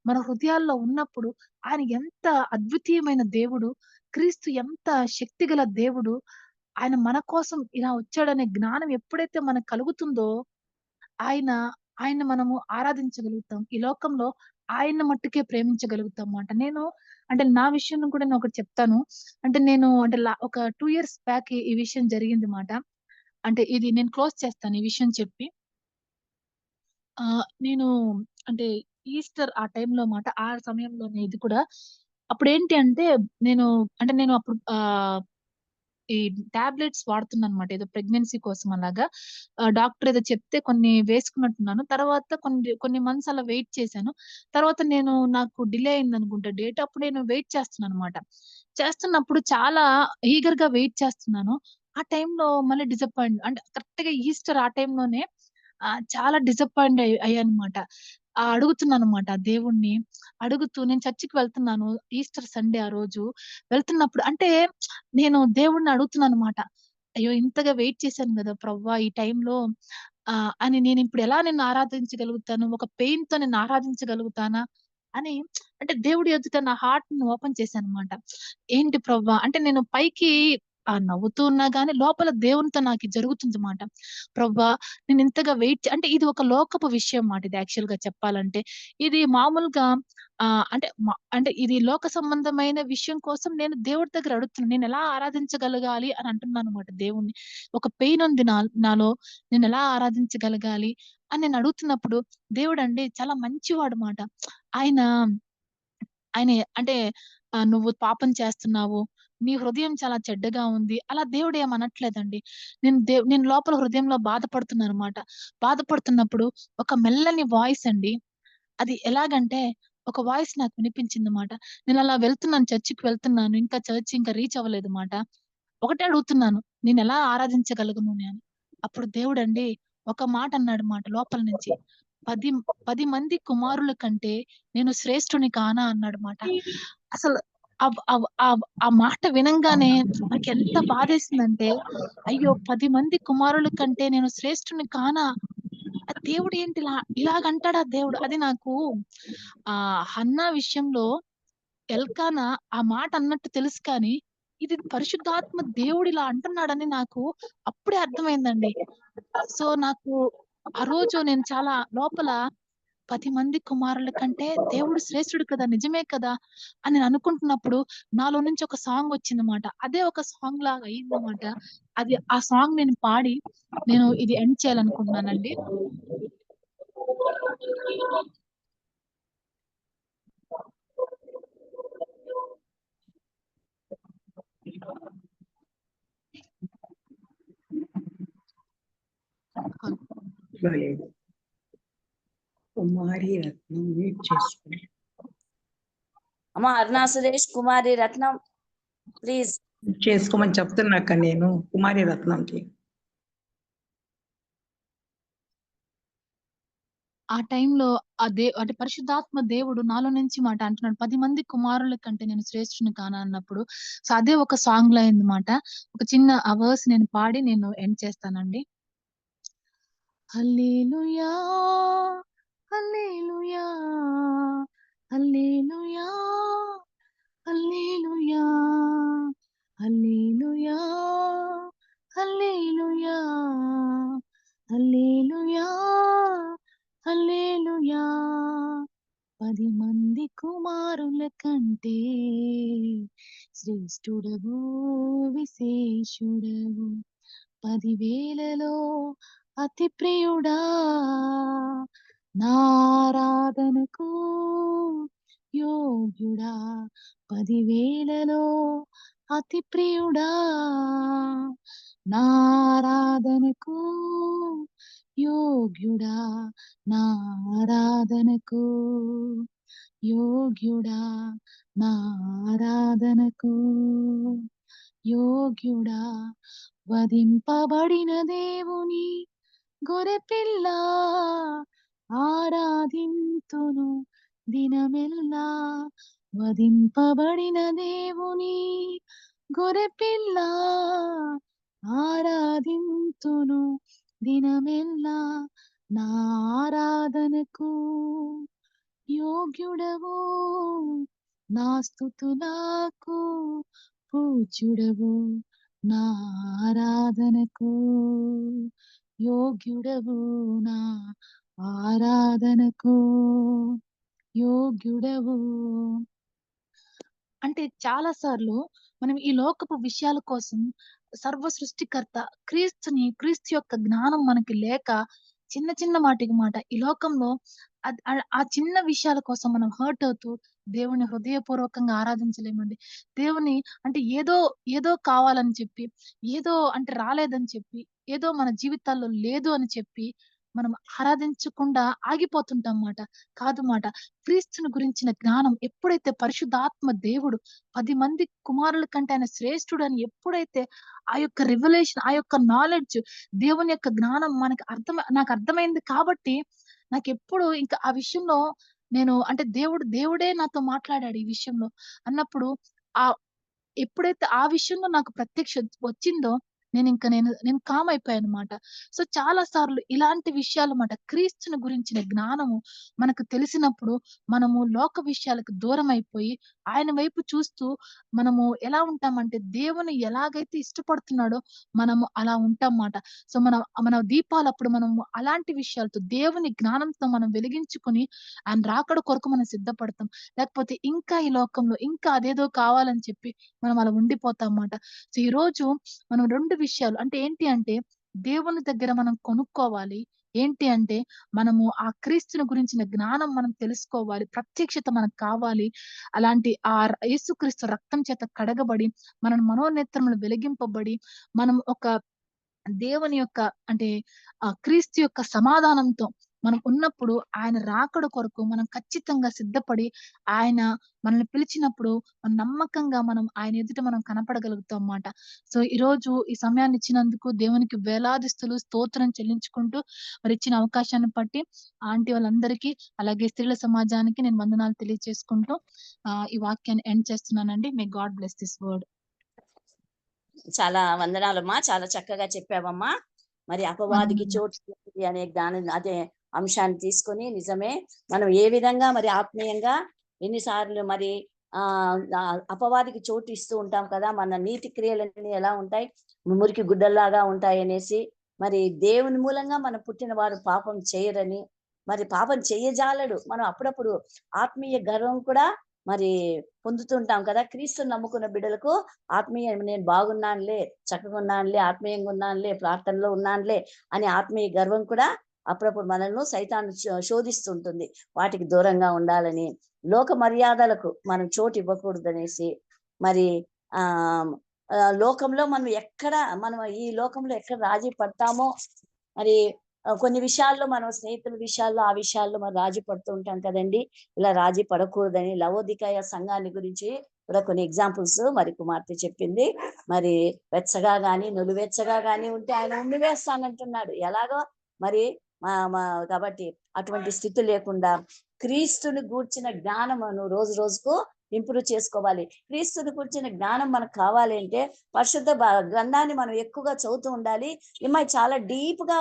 మన హృదయాల్లో ఉన్నప్పుడు, ఆయన ఎంత అద్వితీయమైన దేవుడు, క్రీస్తు ఎంత శక్తిగల దేవుడు, ఆయన మన కోసం ఇలా వచ్చాడనే జ్ఞానం ఎప్పుడైతే మనకు కలుగుతుందో, ఆయన ఆయన్ని మనము ఆరాధించగలుగుతాం. ఈ లోకంలో ఆయన్ని మట్టుకే ప్రేమించగలుగుతాం మాట. అంటే నా విషయంలో కూడా నేనొకటి చెప్తాను. అంటే నేను అంటే ఒక 2 ఇయర్స్ బ్యాక్ ఈ విషయం జరిగింది మాట. అంటే ఇది నేను క్లోజ్ చేస్తాను ఈ విషయం చెప్పి. నేను అంటే ఈస్టర్ ఆ టైంలో మాట ఆ సమయంలోనే ఇది కూడా. అప్పుడేంటి అంటే నేను అప్పుడు ఈ టాబ్లెట్స్ వాడుతున్నానన్నమాట. ఏదో ప్రెగ్నెన్సీ కోసం అలాగా. డాక్టర్ ఏదో చెప్తే కొన్ని వేసుకున్నట్టున్నాను. తర్వాత కొన్ని మంత్స్ అలా వెయిట్ చేశాను. తర్వాత నాకు డిలే అయిందనుకుంటా డేట్. అప్పుడు నేను వెయిట్ చేస్తున్నానన్నమాట. చేస్తున్నప్పుడు చాలా ఈగర్‌గా వెయిట్ చేస్తున్నాను. ఆ టైంలో మళ్ళీ డిసప్పాయింట్ అంటే కరెక్ట్‌గా ఈస్టర్ ఆ టైంలోనే చాలా డిసప్పాయింట్ అయ్యానన్నమాట. అడుగుతున్నానన్నమాట ఆ దేవుడిని. అడుగుతూ నేను చర్చికి వెళ్తున్నాను. ఈస్టర్ సండే ఆ రోజు. వెళ్తున్నప్పుడు అంటే నేను దేవుడిని అడుగుతున్నానన్నమాట. అయ్యో! ఇంతగా వెయిట్ చేశాను గదా! ప్రవ్వా ఈ టైంలో అని నేనిప్పుడు ఎలా నిన్ను ఆరాధించగలుగుతాను? ఒక పెయిన్‌తో నిన్ను ఆరాధించగలుగుతానా? అని అంటే దేవుడి ఎదుట నా హార్ట్‌ని ఓపెన్ చేశానన్నమాట. ఏంటి ప్రవ్వా అంటే నేను పైకి నవ్వుతూ ఉన్నా గాని లోపల దేవునితో నాకి జరుగుతుందన్నమాట. ప్రవ్వా నేనింతగా అంటే ఇది ఒక లోకపు విషయం మాట ఇది యాక్చువల్‌గా చెప్పాలంటే. ఇది మామూలుగా అంటే ఇది లోక సంబంధమైన విషయం కోసం నేను దేవుడి దగ్గర అడుగుతున్నాను. నేనెలా ఆరాధించగలగాలి అని అంటున్నానన్నమాట దేవుడిని. ఒక పెయిన్ ఉంది నాలో. నేనెలా ఆరాధించగలగాలి అని నేను అడుగుతున్నప్పుడు దేవుడండి చాలా మంచివాడు మాట. ఆయన ఆయన అంటే "నువ్వు పాపం చేస్తున్నావు. నీ హృదయం చాలా చెడ్డగా ఉంది." అలా దేవుడు ఏమనట్లేదండి. నేను లోపల హృదయంలో బాధపడుతున్నానన్నమాట. బాధపడుతున్నప్పుడు ఒక మెల్లని వాయిస్ అండి. అది ఎలాగంటే ఒక వాయిస్ నాకు వినిపించిందన్నమాట. నేనలా వెళ్తున్నాను చర్చికి వెళ్తున్నాను. ఇంకా చర్చ్ ఇంకా రీచ్ అవ్వలేదు మాట. ఒకటే అడుగుతున్నాను. నేనెలా ఆరాధించగలను అని. అప్పుడు దేవుడండి ఒక మాట అన్నాడు మాట లోపల నుంచి. 10 10 మంది కుమారుల కంటే నేను శ్రేష్ఠుని కానా అన్నాడు మాట. అసలు అవ్ అవ్ అవ్ ఆ మాట వినంగానే నాకెంత బాధేసిందంటే, అయ్యో! 10 మంది కుమారుల కంటే నేను శ్రేష్ఠుని కానా? దేవుడేంటి ఇలాగంటాడా దేవుడు? అది నాకు హన్నా విషయంలో ఎల్కానా ఆ మాట అన్నట్టు తెలుసు కానీ, ఇది పరిశుద్ధాత్మ దేవుడిలా అంటున్నాడని నాకు అప్పుడే అర్థమైందండి. సో, నాకు ఆ రోజు నేను చాలా లోపల 10 మంది కుమారుల కంటే దేవుడు శ్రేష్ఠుడు కదా! నిజమే కదా! అని నేను అనుకుంటున్నప్పుడు నాలో నుంచి ఒక సాంగ్ వచ్చిందన్నమాట. అదే ఒక సాంగ్ లాగా అయిందన్నమాట. ఆ సాంగ్ నేను పాడి నేను ఇది ఎండ్ చేయాలనుకుంటున్నానండి. హలో! లేదు. కుమారి రత్నం మ్యూట్ చేసుకోండి. అమ్మ అరుణా సురేష్ కుమారి రత్నం ప్లీజ్. చేసుకోమని చెప్తున్నాక నేను కుమారి రత్నంకి. ఆ టైంలో అంటే పరిశుద్ధాత్మ దేవుడు నాలో నుంచి మాట అంటున్నాడు. 10 మంది కుమారుల కంటే నేను శ్రేష్ఠుని కానా అన్నప్పుడు. సో, అదే ఒక సాంగ్‌లా అయిందన్నమాట. ఒక చిన్న ఆ వర్స్ నేను పాడి నేను ఎండ్ చేస్తానండి. హల్లెలూయా హల్లెలూయా హల్లెలూయా హల్లెలూయా హల్లెలూయా హల్లెలూయా హల్లెలూయా హల్లెలూయా 10 మంది కుమారుల కంటే శ్రేష్ఠుడవు విశేషుడవు 10,000లో అతి ప్రియుడా నారాధనకు యోగ్యుడా 10,000లో అతి ప్రియుడా నారాధనకు యోగ్యుడా నారాధనకు యోగ్యుడా నారాధనకు యోగ్యుడా వధింపబడిన దేవుని గొర్రెపిల్ల ఆరాధింతును దినమెల్లా వధింపబడిన దేవుని గొర్రెపిల్ల ఆరాధింతును దినమెల్లా నా ఆరాధనకు యోగ్యుడవు నా స్తుతులకు పూజ్యుడవు నా ఆరాధనకు యోగ్యుడవు నా ఆరాధనకు యోగ్యుడవు. అంటే చాలా సార్లు మనం ఈ లోకపు విషయాల కోసం సర్వ సృష్టికర్త క్రీస్తు యొక్క జ్ఞానం మనకి లేక చిన్న చిన్న మాటికి మాట ఈ లోకంలో ఆ చిన్న విషయాల కోసం మనం హర్ట్ అవుతూ దేవుని హృదయపూర్వకంగా ఆరాధించలేమండి. దేవుని అంటే ఏదో కావాలని చెప్పి, ఏదో అంటే రాలేదని చెప్పి, ఏదో మన జీవితాల్లో లేదు అని చెప్పి మనం ఆరాధించకుండా ఆగిపోతుంటాం మాట. కాదు మాట. క్రీస్తుని గురించిన జ్ఞానం ఎప్పుడైతే పరిశుద్ధాత్మ దేవుడు 10 మంది కుమారుల కంటే ఆయన శ్రేష్ఠుడని ఎప్పుడైతే ఆ యొక్క రివల్యూషన్, ఆ యొక్క నాలెడ్జ్ దేవుని యొక్క జ్ఞానం నాకు అర్థమైంది కాబట్టి నాకెప్పుడు ఇంకా ఆ విషయంలో నేను అంటే దేవుడే నాతో మాట్లాడాడు ఈ విషయంలో అన్నప్పుడు ఆహ్, ఎప్పుడైతే ఆ విషయంలో నాకు వచ్చిందో నేను కామ్ అయిపోయానన్నమాట. సో, చాలా సార్లు ఇలాంటి విషయాలన్నమాట క్రీస్తుని గురించిన జ్ఞానము మనకు తెలిసినప్పుడు మనము లోక విషయాలకు దూరమైపోయి ఆయన వైపు చూస్తూ మనము ఎలా ఉంటామంటే దేవుని ఎలాగైతే ఇష్టపడుతున్నాడో మనము అలా ఉంటాం మాట. సో, మన మన దీపాలప్పుడు మనము అలాంటి విషయాలతో దేవుని జ్ఞానంతో మనం వెలిగించుకొని ఆయన రాకడ కొరకు మనం సిద్ధపడతాం. లేకపోతే ఇంకా ఈ లోకంలో ఇంకా అదేదో కావాలని చెప్పి మనం అలా ఉండిపోతాం మాట. సో, ఈరోజు మనం 2 విషయాలు అంటే ఏంటి అంటే దేవుని దగ్గర మనం కొనుక్కోవాలి. ఏంటి అంటే మనము ఆ క్రీస్తుని గురించిన జ్ఞానం మనం తెలుసుకోవాలి. ప్రత్యక్షత మనకు కావాలి. అలాంటి యేసుక్రీస్తు రక్తం చేత కడగబడి, మన మనోనేత్రములు వెలిగింపబడి, మనం ఒక దేవుని యొక్క అంటే క్రీస్తు యొక్క సమాధానంతో మనం ఉన్నప్పుడు ఆయన రాకడ కొరకు మనం ఖచ్చితంగా సిద్ధపడి ఆయన మనల్ని పిలిచినప్పుడు నమ్మకంగా మనం ఆయన ఎదుట మనం కనపడగలుగుతాం మాట. సో, ఈరోజు ఈ సమయాన్ని ఇచ్చినందుకు దేవునికి వేలాదిస్తులు స్తోత్రం చెల్లించుకుంటూ మరి ఇచ్చిన అవకాశాన్ని బట్టి ఆంటీ వాళ్ళందరికీ అలాగే స్త్రీల సమాజానికి నేను వందనాలు తెలియజేసుకుంటూ ఈ వాక్యాన్ని ఎండ్ చేస్తున్నానండి. May God bless this word. చాలా వందనాలమ్మా, చాలా చక్కగా చెప్పావమ్మా. మరి అపవాదికి చోటు ఉంది అనే అదే అంశాన్ని తీసుకొని నిజమే మనం ఏ విధంగా మరి ఆత్మీయంగా ఎన్నిసార్లు మరి అపవాదికి చోటు ఇస్తూ ఉంటాం కదా. మన నీతి క్రియలన్నీ ఎలా ఉంటాయి, మురికి గుడ్డల్లాగా ఉంటాయి అనేసి, మరి దేవుని మూలంగా మనం పుట్టిన వారు పాపం చేయరని, మరి పాపం చెయ్యజాలడు. మనం అప్పుడప్పుడు ఆత్మీయ గర్వం కూడా మరి పొందుతుంటాం కదా. క్రీస్తుని నమ్ముకున్న బిడ్డలకు ఆత్మీయ నేను బాగున్నానులే, చక్కగా ఉన్నానులే, ఆత్మీయంగా ఉన్నానులే, ప్రార్థనలో ఉన్నానులే అని ఆత్మీయ గర్వం కూడా అప్పుడప్పుడు మనల్ని సైతాను శోధిస్తుంటుంది. వాటికి దూరంగా ఉండాలని, లోక మర్యాదలకు మనం చోటు ఇవ్వకూడదనేసి, మరి ఆ లోకంలో మనం ఈ లోకంలో ఎక్కడ రాజీ పడతామో, మరి కొన్ని విషయాల్లో మనం స్నేహితుల విషయాల్లో ఆ విషయాల్లో మనం రాజీ పడుతూ ఉంటాం కదండి. ఇలా రాజీ పడకూడదని లవోదికయ సంఘాన్ని గురించి కూడా కొన్ని ఎగ్జాంపుల్స్ మరి కుమార్తె చెప్పింది. మరి వెచ్చగా గాని నులివెచ్చగా గాని ఉంటే ఆయన ఉండివేస్తానంటున్నాడు. ఎలాగో మరి కాబట్టి అటువంటి స్థితి లేకుండా క్రీస్తుని గూర్చిన జ్ఞానం రోజు రోజుకు ఇంప్రూవ్ చేసుకోవాలి. క్రీస్తుని గురించిన జ్ఞానం మనకు కావాలి అంటే పరిశుద్ధ గ్రంథాన్ని మనం ఎక్కువగా చదువుతూ ఉండాలి. అమ్మాయి చాలా డీప్ గా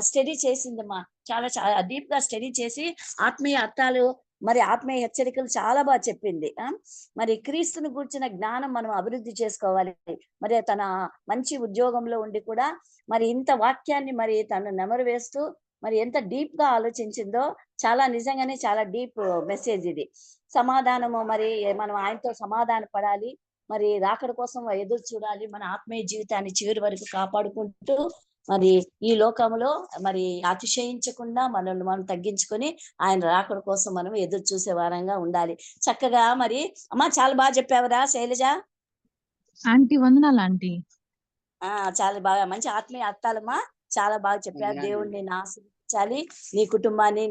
స్టడీ చేసిందమ్మా, చాలా చాలా డీప్ గా స్టడీ చేసి ఆత్మీయ అర్థాలు మరి ఆత్మీయ హెచ్చరికలు చాలా బాగా చెప్పింది. మరి క్రీస్తుని గురించిన జ్ఞానం మనం అభివృద్ధి చేసుకోవాలి. మరి తన మంచి ఉద్యోగంలో ఉండి కూడా మరి ఇంత వాక్యాన్ని మరి తను నెమరు వేస్తూ మరి ఎంత డీప్ గా ఆలోచించిందో, చాలా నిజంగానే చాలా డీప్ మెసేజ్ ఇది. సమాధానము మరి మనం ఆయనతో సమాధాన పడాలి, మరి రాకడ కోసం ఎదురు చూడాలి, మన ఆత్మీయ జీవితాన్ని చివరి వరకు కాపాడుకుంటూ మరి ఈ లోకంలో మరి అతిశయించకుండా మనల్ని మనం తగ్గించుకొని ఆయన రాకడ కోసం మనం ఎదురు చూసే వారంగా ఉండాలి. చక్కగా మరి అమ్మా చాలా బాగా చెప్పావురా శైలజ. ఆంటీ వందనాలు ఆంటీ. చాలా బాగా మంచి ఆత్మీయ అర్థాలమ్మా, చాలా బాగా చెప్పారు. దేవుడిని నేను ఆశీర్వదించాలి, నీ కుటుంబాన్ని,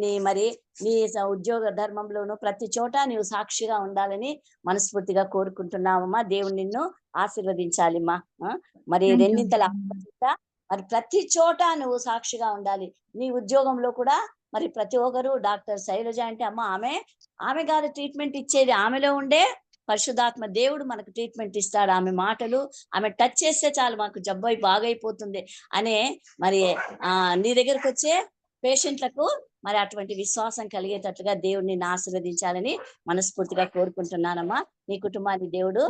నీ ఉద్యోగ ధర్మంలోను ప్రతి చోట నీవు సాక్షిగా ఉండాలని మనస్ఫూర్తిగా కోరుకుంటున్నావమ్మా. దేవుడు నిన్ను ఆశీర్వదించాలిమ్మా. మరి రెండింతల మరి ప్రతి చోట నువ్వు సాక్షిగా ఉండాలి. నీ ఉద్యోగంలో కూడా మరి ప్రతి ఒక్కరు డాక్టర్ శైలజ అంటే అమ్మ ఆమె కాదు ట్రీట్మెంట్ ఇచ్చేది, ఆమెలో ఉండే పరిశుద్ధాత్మ దేవుడు మనకు ట్రీట్మెంట్ ఇస్తాడు. ఆమె మాటలు, ఆమె టచ్ చేస్తే చాలు మాకు జబ్బు బాగైపోతుంది అనే మరి నీ దగ్గరకు వచ్చే పేషెంట్లకు మరి అటువంటి విశ్వాసం కలిగేటట్లుగా దేవుడిని ఆశీర్వదించాలని మనస్ఫూర్తిగా కోరుకుంటున్నానమ్మా. నీ కుటుంబాన్ని దేవుడు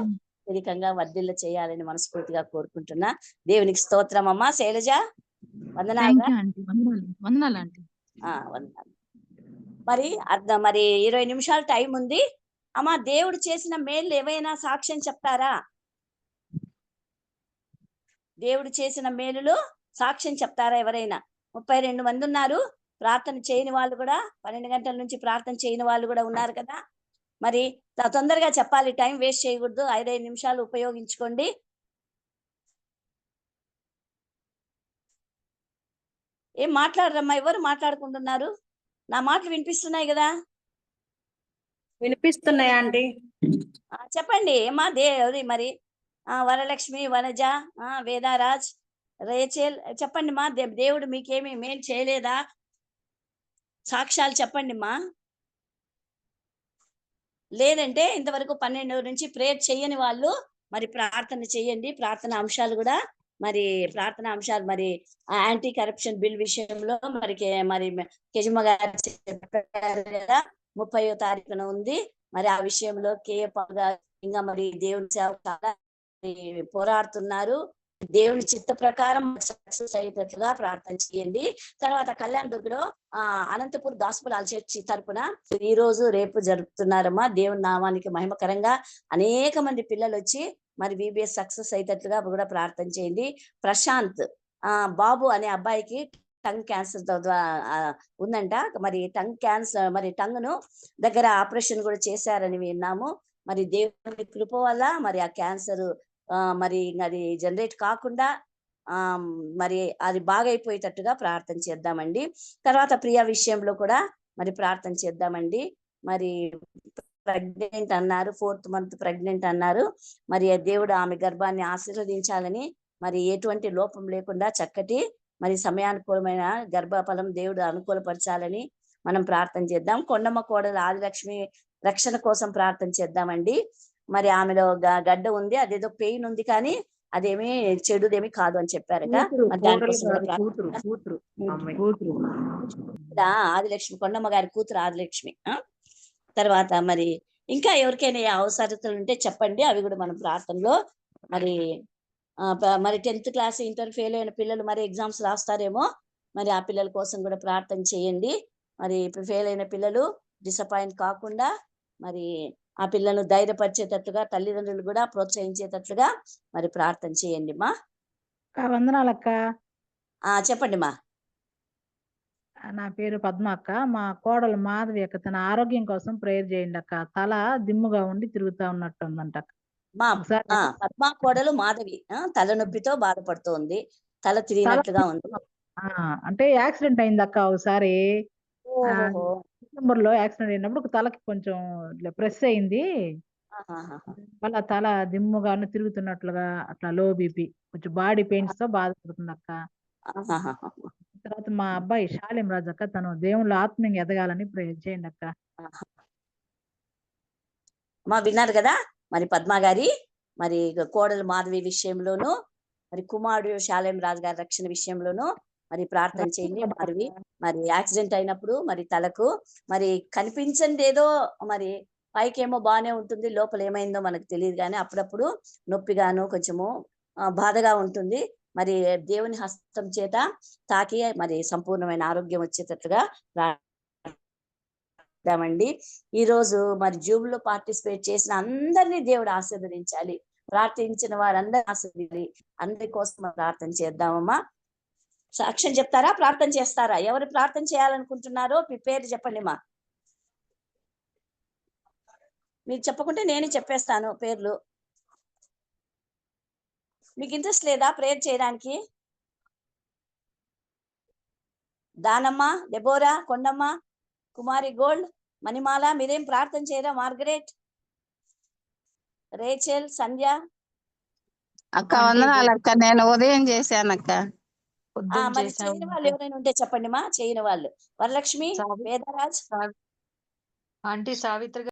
అధికంగా వర్ధిల్ల చేయాలని మనస్ఫూర్తిగా కోరుకుంటున్నా. దేవునికి స్తోత్రం అమ్మా. శైలజ వందనాలు. వందనాలు. మరి 20 నిమిషాలు టైం ఉంది అమ్మా. దేవుడు చేసిన మేలు ఏవైనా సాక్ష్యం చెప్తారా? దేవుడు చేసిన మేలులు సాక్ష్యం చెప్తారా ఎవరైనా? 32 మంది ఉన్నారు. ప్రార్థన చేయని వాళ్ళు కూడా 12 గంటల నుంచి ప్రార్థన చేయని వాళ్ళు కూడా ఉన్నారు కదా. మరి తొందరగా చెప్పాలి, టైం వేస్ట్ చేయకూడదు. 5 నిమిషాలు ఉపయోగించుకోండి. ఏం మాట్లాడరమ్మా, ఎవరు మాట్లాడుకుంటున్నారు? నా మాటలు వినిపిస్తున్నాయి కదా? వినిపిస్తున్నాయా ఆంటీ? చెప్పండి ఏమా మరి వరలక్ష్మి, వనజ, వేదారాజ్, రేచేల్ చెప్పండి మా. దేవుడు మీకేమి మేలు చేయలేదా? సాక్ష్యాలు చెప్పండి మా. లేదంటే ఇంతవరకు 12 నుంచి ప్రేయర్ చేయని వాళ్ళు మరి ప్రార్థన చేయండి. ప్రార్థన అంశాలు కూడా మరి మరి యాంటీ కరప్షన్ బిల్ విషయంలో మరి కెజమ్మ గారు చెప్పారు కదా, 30వ తారీఖున ఉంది. మరి ఆ విషయంలో ఇంకా మరి దేవుని సేవ చాలా పోరాడుతున్నారు. దేవుని చిత్త ప్రకారం సక్సెస్ అయ్యేటట్లుగా ప్రార్థన చేయండి. తర్వాత కళ్యాణ్ దుర్గలో అనంతపూర్ గాస్పుల్ ఆల్ చర్చి తరపున ఈ రోజు రేపు జరుపుతున్నారమ్మా. దేవుని నామానికి మహిమకరంగా అనేక మంది పిల్లలు వచ్చి మరి VBS సక్సెస్ అయ్యేటట్లుగా కూడా ప్రార్థన చేయండి. ప్రశాంత్ బాబు అనే అబ్బాయికి టంగ్ క్యాన్సర్ ఉందంట. మరి టంగ్ క్యాన్సర్ మరి టంగ్ ను దగ్గర ఆపరేషన్ కూడా చేశారని విన్నాము. మరి దేవుని కృప వల్ల మరి ఆ క్యాన్సర్ మరి అది జనరేట్ కాకుండా మరి అది బాగైపోయేటట్టుగా ప్రార్థన చేద్దామండి. తర్వాత ప్రియ విషయంలో కూడా మరి ప్రార్థన చేద్దామండి. మరి ప్రెగ్నెంట్ అన్నారు, 4th month ప్రెగ్నెంట్ అన్నారు. మరి దేవుడు ఆమె గర్భాన్ని ఆశీర్వదించాలని, మరి ఎటువంటి లోపం లేకుండా చక్కటి మరి సమయానుకూలమైన గర్భఫలం దేవుడు అనుకూలపరచాలని మనం ప్రార్థన చేద్దాం. కొండమ్మ కోడలు ఆదిలక్ష్మి రక్షణ కోసం ప్రార్థన చేద్దామండి. మరి ఆమెలో గడ్డ ఉంది, అదేదో పెయిన్ ఉంది, కానీ అదేమి చెడుదేమి కాదు అని చెప్పారట. ఆదిలక్ష్మి, కొండమ్మ గారి కూతురు ఆదిలక్ష్మి. తర్వాత మరి ఇంకా ఎవరికైనా అవసరతలు ఉంటే చెప్పండి, అవి కూడా మనం ప్రార్థనలో మరి 10th క్లాస్ ఇంటర్ ఫెయిల్ అయిన పిల్లలు మరి ఎగ్జామ్స్ రాస్తారేమో, మరి ఆ పిల్లల కోసం కూడా ప్రార్థన చేయండి. మరి ఇప్పుడు ఫెయిల్ అయిన పిల్లలు డిసప్పాయింట్ కాకుండా మరి ఆ పిల్లలను ధైర్యపరిచేటట్లుగా తల్లిదండ్రులు కూడా ప్రోత్సహించేటట్లుగా మరి ప్రార్థన చేయండి మా. వందనాలక్క. చెప్పండి మా. నా పేరు పద్మ అక్క. మా కోడలు మాధవి అక్క, తన ఆరోగ్యం కోసం ప్రేయర్ చేయండి అక్క. తల దిమ్ముగా ఉండి తిరుగుతా ఉన్నట్టు ఉందంట. మా పద్మ కోడలు మాధవి తలనొప్పితో బాధపడుతోంది, తల తిరిగినట్లుగా ఉంది. అంటే యాక్సిడెంట్ అయింది అక్క ఒకసారి. డిసెంబర్ లో యాక్సిడెంట్ అయినప్పుడు తలకి కొంచెం ప్రెస్ అయింది. వాళ్ళ తల దిమ్ముగాను తిరుగుతున్నట్లుగా, అట్లా లో బీపీ, కొంచెం బాడీ పెయిన్స్ తో బాధపడుతుంది అక్క. తర్వాత మా అబ్బాయి శాలిం రాజు అక్క, తను దేవుళ్ళు ఆత్మీయంగా ఎదగాలని ప్రేయర్ చేయండి అక్క. మా విన్నారు కదా మరి పద్మ గారి మరి కోడలు మాధవి విషయంలోను, మరి కుమారుడు శాలిం రాజు గారి రక్షణ విషయంలోను మరి ప్రార్థన చేయండి. మరి యాక్సిడెంట్ అయినప్పుడు మరి తలకు మరి కనిపించండి, ఏదో మరి పైకేమో బాగానే ఉంటుంది, లోపల ఏమైందో మనకు తెలియదు, కానీ అప్పుడప్పుడు నొప్పిగాను కొంచెము బాధగా ఉంటుంది. మరి దేవుని హస్తం చేత తాకి మరి సంపూర్ణమైన ఆరోగ్యం వచ్చేటట్లుగా ప్రార్థిద్దామండి. ఈ రోజు మరి జూబ్లో పార్టిసిపేట్ చేసిన అందరినీ దేవుడు ఆశీర్వదించాలి. ప్రార్థించిన వారందరూ ఆశీర్వదించాలి. అందరి కోసం ప్రార్థన చేద్దామమ్మా. సాక్ష్యం చెప్తారా, ప్రార్థన చేస్తారా? ఎవరు ప్రార్థన చేయాలనుకుంటున్నారో మీ పేరు చెప్పండి మా. మీరు చెప్పకుంటే నేనే చెప్పేస్తాను పేర్లు. మీకు ఇంట్రెస్ట్ లేదా ప్రేయర్ చేయడానికి? దానమ్మ, డెబోరా, కొండమ్మ, కుమారి గోల్డ్, మణిమాల, మీరేం ప్రార్థన చేయరా? మార్గరెట్, రేచల్, సంధ్య. అక్క వందనాలు అక్క, నేను ఉదయం చేశాను అక్క. మరి చేయని వాళ్ళు ఎవరైనా ఉంటే చెప్పండి మా. చేయని వాళ్ళు వరలక్ష్మి, వేదరాజ్, ఆంటీ సావిత్రి